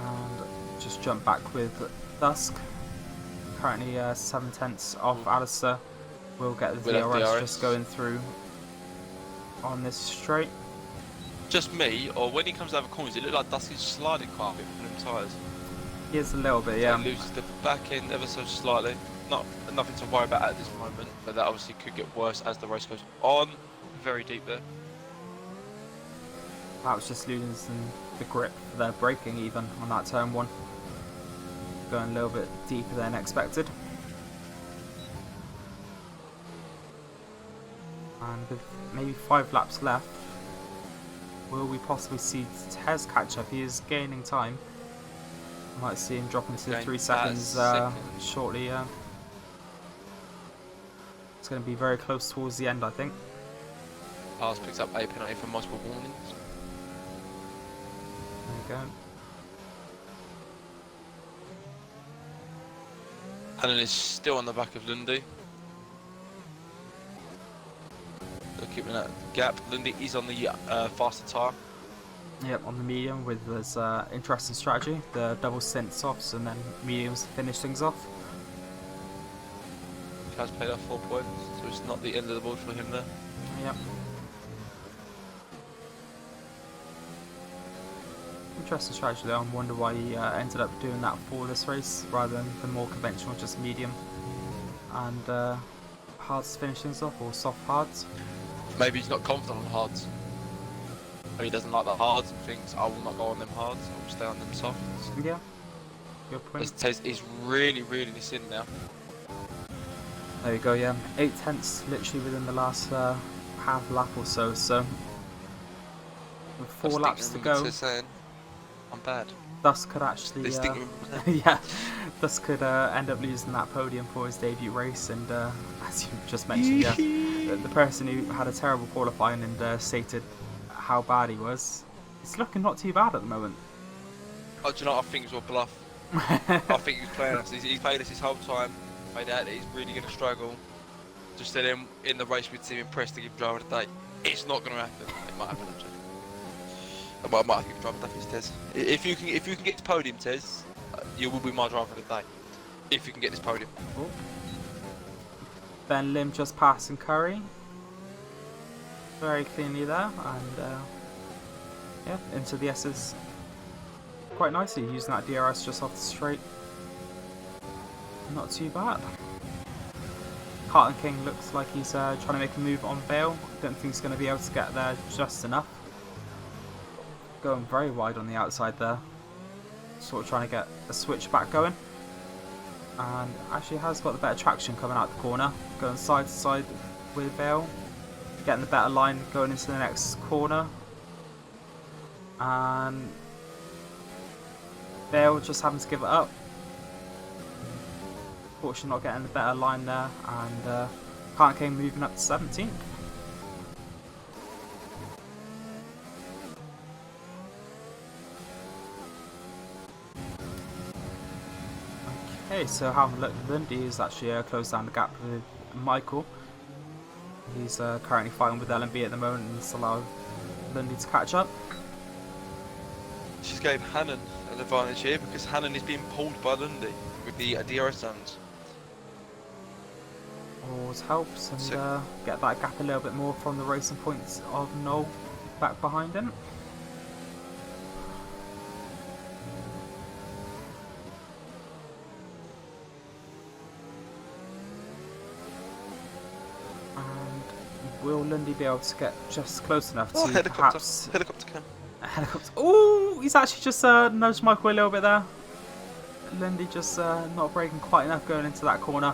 And just jump back with Dusk. Currently 7/10 off Alistair. We'll get the DRS just going through on this straight. Just me, or when he comes out of corners, it looks like Dusk is sliding quite a bit from them tyres. He is a little bit, yeah. He loses the back end ever so slightly. Nothing to worry about at this moment, but that obviously could get worse as the race goes on. Very deep there. That was just losing the grip for their braking even on that turn 1. Going a little bit deeper than expected. And with maybe 5 laps left, will we possibly see Tez catch up? He is gaining time. Might see him drop into 3 seconds shortly. It's going to be very close towards the end, I think. Pars picks up a penalty for multiple warnings. There you go. Hannon is still on the back of Lundy. They're keeping that gap. Lundy is on the faster tyre. Yep, on the medium with his interesting strategy. The double stint softs and then mediums to finish things off. He has paid off 4 points, so it's not the end of the board for him there. Yep. Interesting strategy there. I wonder why he ended up doing that for this race rather than the more conventional, just medium and hards to finish things off, or soft hards. Maybe he's not confident on hards. Or he doesn't like the hards and thinks, I will not go on them hards, I will stay on them softs. Yeah, good point. He's really reeling this in now. There you go, yeah. 8/10 literally within the last half lap or so, so with 4 laps to go. Saying, I'm bad. Thus could actually, yeah, Thus could end up losing that podium for his debut race, and as you just mentioned, yeah, the person who had a terrible qualifying and stated how bad he was, it's looking not too bad at the moment. Oh, do you know what? I think it was all bluff. I think he's playing us. He's played us his whole time, made out that he's really going to struggle. Just to then in the race with Team Impressed to give driver of the day. It's not going to happen. It might happen actually. I might have to give driver of the day for Tez. If you can get to podium, Tez, you will be my driver of the day. If you can get this podium. Oh. Ben Lim just passing Curry. Very cleanly there, and yeah, into the S's quite nicely, using that DRS just off the straight. Not too bad. Carlton King looks like he's trying to make a move on Vale. Don't think he's going to be able to get there just enough. Going very wide on the outside there. Sort of trying to get a switch back going. And actually has got the better traction coming out the corner. Going side to side with Vale. Getting the better line going into the next corner. And Vale just having to give it up. Fortunately not getting the better line there, and Carlton King moving up to 17th. Okay, so having a look at Lundy, he's actually closed down the gap with Michael. He's currently fighting with LMB at the moment, and it's allowed Lundy to catch up. She's gave Hannon an advantage here because Hannon is being pulled by Lundy with the DRS zones. Always helps, and get that gap a little bit more from the racing points of Noel back behind him. And will Lundy be able to get just close enough to perhaps... Helicopter cam. Helicopter. Oh, he's actually just nudged Michael a little bit there. Lundy just not braking quite enough going into that corner,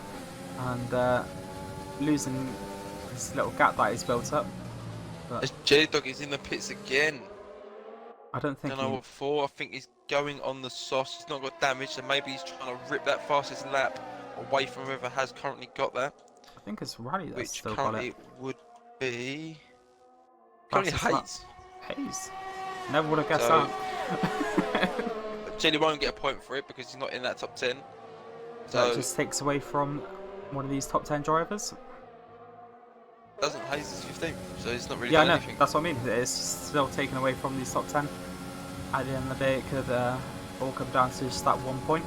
and losing this little gap that he's built up. But J-Dog is in the pits again. I don't think. Don't know what for. I think he's going on the sauce. He's not got damage, so maybe he's trying to rip that fastest lap away from whoever has currently got that. I think it's Rally that's which still currently got it. Would be currently Hayes. Hayes. Never would have guessed So, that. Jelly won't get a point for it because he's not in that top 10. So So it just takes away from one of these top 10 drivers. doesn't Hayes is 15, so it's not really Yeah, I done know. anything. That's what I mean. It's still taken away from these top 10. At the end of the day, it could all come down to just that 1 point.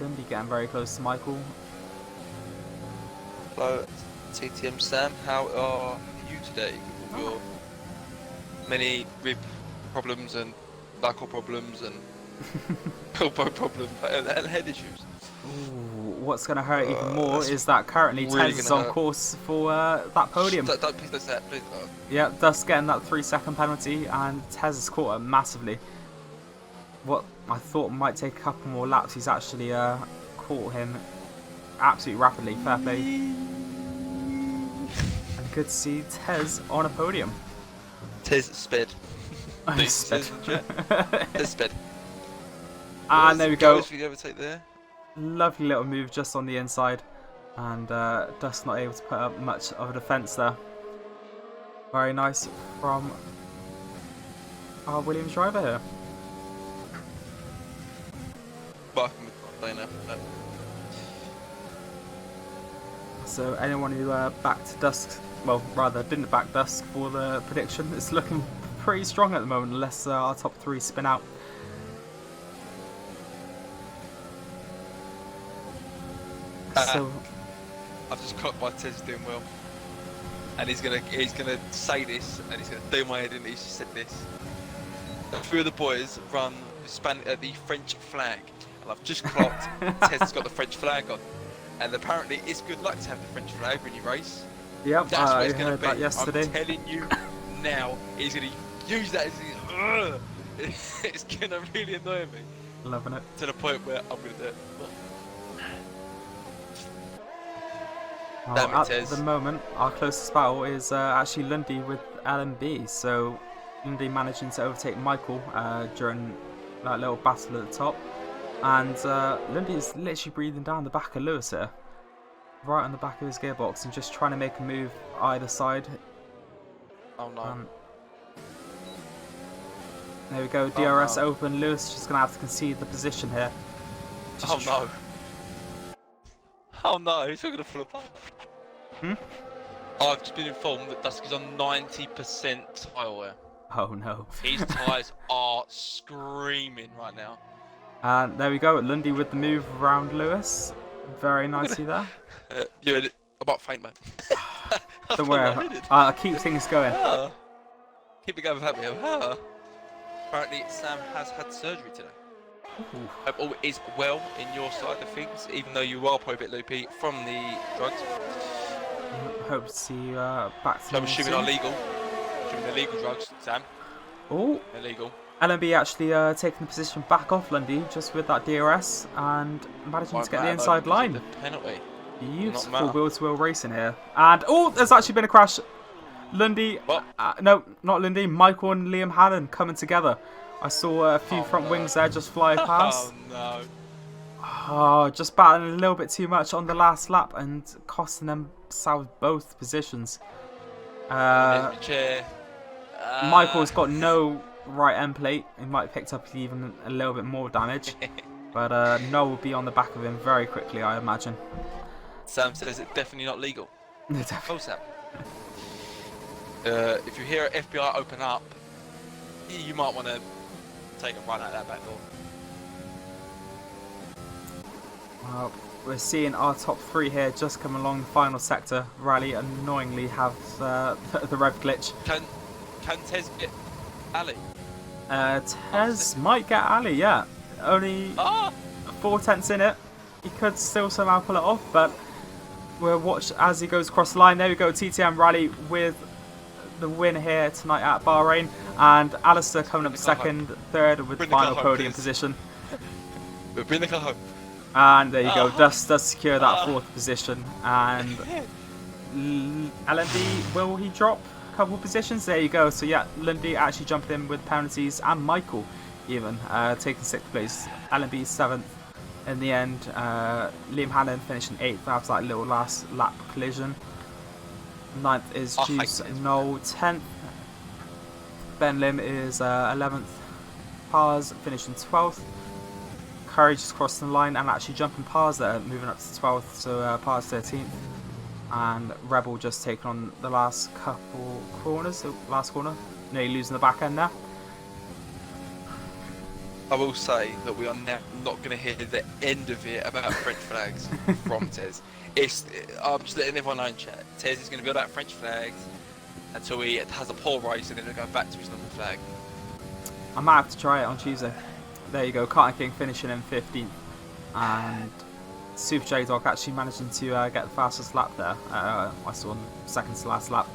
Lundy getting very close to Michael. Hello, TTM Sam. How are you today? With your many rib problems and knuckle problems and elbow problems and head issues. Ooh, what's going to hurt even more is that currently really Tez is on course for that podium. Please don't say that, please. Yeah, thus getting that 3-second penalty, and Tez has caught him massively. What I thought might take a couple more laps, he's actually caught him absolutely rapidly. Fair play. And good to see Tez on a podium. Tez sped. Tez sped. Tez sped. And there we go. If you overtake there. Lovely little move just on the inside, and Dust not able to put up much of a defence there. Very nice from our Williams driver here. So anyone who backed Dusk, well rather didn't back Dusk for the prediction, it's looking pretty strong at the moment unless our top 3 spin out. So I've just clocked by Tez doing well. and he's gonna say this, and he's gonna do my head in. He's just said this. A few of the boys run the French flag, and I've just clocked Tez's got the French flag on, and apparently it's good luck to have the French flag when you race. Yep, That's what I it's gonna heard be. that yesterday. I'm telling you now, he's gonna use that as it's gonna really annoy me. Loving it. To the point where I'm gonna do it. Well, Damn it, at Tez. the moment, our closest battle is actually Lundy with LMB. So Lundy managing to overtake Michael during that little battle at the top, and Lundy is literally breathing down the back of Lewis here, right on the back of his gearbox, and just trying to make a move either side. Oh no. There we go, DRS no. open. Lewis just gonna have to concede the position here. Oh no. Oh no, he's not gonna flip up. I've just been informed that Dusky's on 90% tyre wear. Oh no. His tyres are screaming right now. And there we go, Lundy with the move around Lewis. Very nicely there. You're about faint, man. Don't worry, I'll keep things going. Keep it going without me. Apparently Sam has had surgery today. Ooh. Hope all is well in your side of things, even though you are probably a bit loopy from the drugs. Hope to see you back to So I'm normal assuming soon. are legal. Assuming they're legal drugs, Sam. Oh, They're legal. LMB actually taking the position back off Lundy just with that DRS and managing to get the inside line. The penalty. Beautiful wheel-to-wheel racing here. And oh, there's actually been a crash. Lundy, no, not Lundy, Michael and Liam Hannon coming together. I saw a few front wings there just fly past. Oh no. Oh, just battling a little bit too much on the last lap and costing themselves both positions. Michael's got no right end plate. He might have picked up even a little bit more damage. But Noel will be on the back of him very quickly, I imagine. Sam says it's definitely not legal. Definitely. Oh, Sam. If you hear FBI open up, you might want to take a run out that back door. Well, we're seeing our top three here just come along the final sector. Rally annoyingly have the rev glitch. Can Tez get Ali? Tez might get Ali, yeah. Only 4 tenths in it. He could still somehow pull it off, but we'll watch as he goes across the line. There we go, TTM Rally with the win here tonight at Bahrain. And Alistair coming up second, third with the final podium position. Bring the car home. And there you go, does secure that fourth position. And LMB, will he drop a couple positions? There you go. So yeah, Lundy actually jumped in with penalties, and Michael even taking 6th place. LMB 7th in the end. Liam Hannon finishing 8th after that little last lap collision. 9th is Juice Noel. 10th, Ben Lim is 11th. Pars finishing 12th. Curry just crossing the line and actually jumping Pars there, moving up to 12th, so Pars 13th. And Rebel just taking on the last couple corners, the last corner, nearly losing the back end there. I will say that we are now not going to hear the end of it about French flags from Tez. I'm just letting everyone know in chat. Tez is going to build out French flags until he has a poor race and then he'll go back to his normal flag. I might have to try it on Tuesday. There you go, Carter King finishing in 15th. And Super J-Dog actually managing to get the fastest lap there. I saw him second to last lap.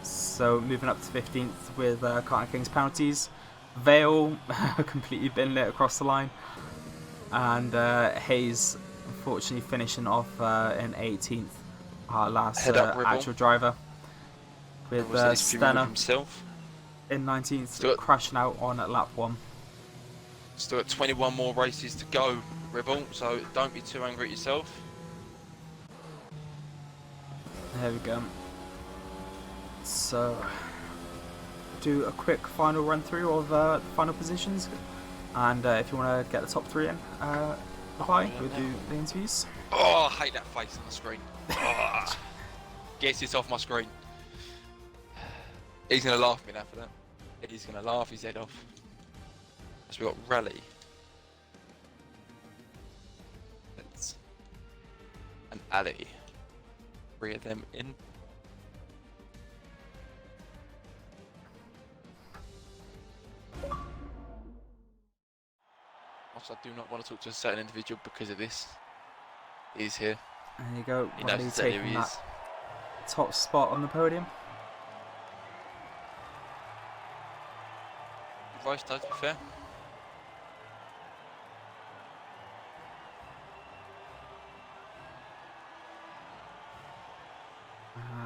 So moving up to 15th with Carter King's penalties. Vale completely bin lit across the line. And Hayes unfortunately finishing off in 18th. Our last actual driver. With Stenner in 19th, crashing out on at lap 1. Still got 21 more races to go, Rebel, so don't be too angry at yourself. There we go. So, do a quick final run through of the final positions, and if you want to get the top 3 in, we'll do the interviews. Oh, I hate that face on the screen. Oh, get this off my screen. He's going to laugh at me now for that. He's going to laugh his head off. So we've got Rally. And Ali. 3 of them in. whilst I do not want to talk to a certain individual because of this, is here. There you go. He knows Riley exactly who taking he that is. top spot on the podium. Good race, though, to be fair.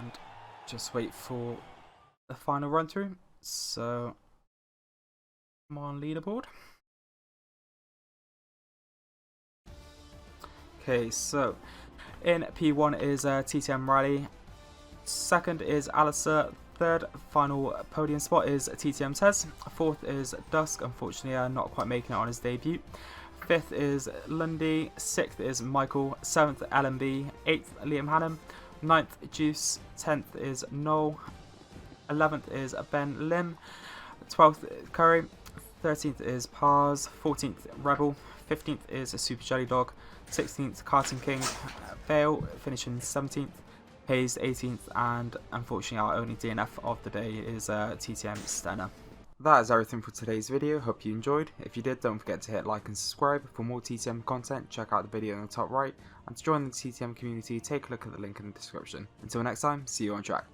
And just wait for the final run through. So, come on, leaderboard. Okay, so in P1 is TTM Riley. Second is Alistair. Third final podium spot is TTM Tez. Fourth is Dusk, unfortunately not quite making it on his debut. Fifth is Lundy. Sixth is Michael. Seventh LMB. Eighth Liam Hannum. Ninth Juice. 10th is Noel. 11th is Ben Lim. 12th Curry. 13th is Pars. 14th Rebel. 15th is Super Jelly Dog. 16th Carton King. Vale finishing 17th. Hayes 18th, and unfortunately our only DNF of the day is TTM Stenner. That is everything for today's video. Hope you enjoyed. If you did, don't forget to hit like and subscribe. For more TTM content, check out the video in the top right, and to join the TTM community, take a look at the link in the description. Until next time, see you on track.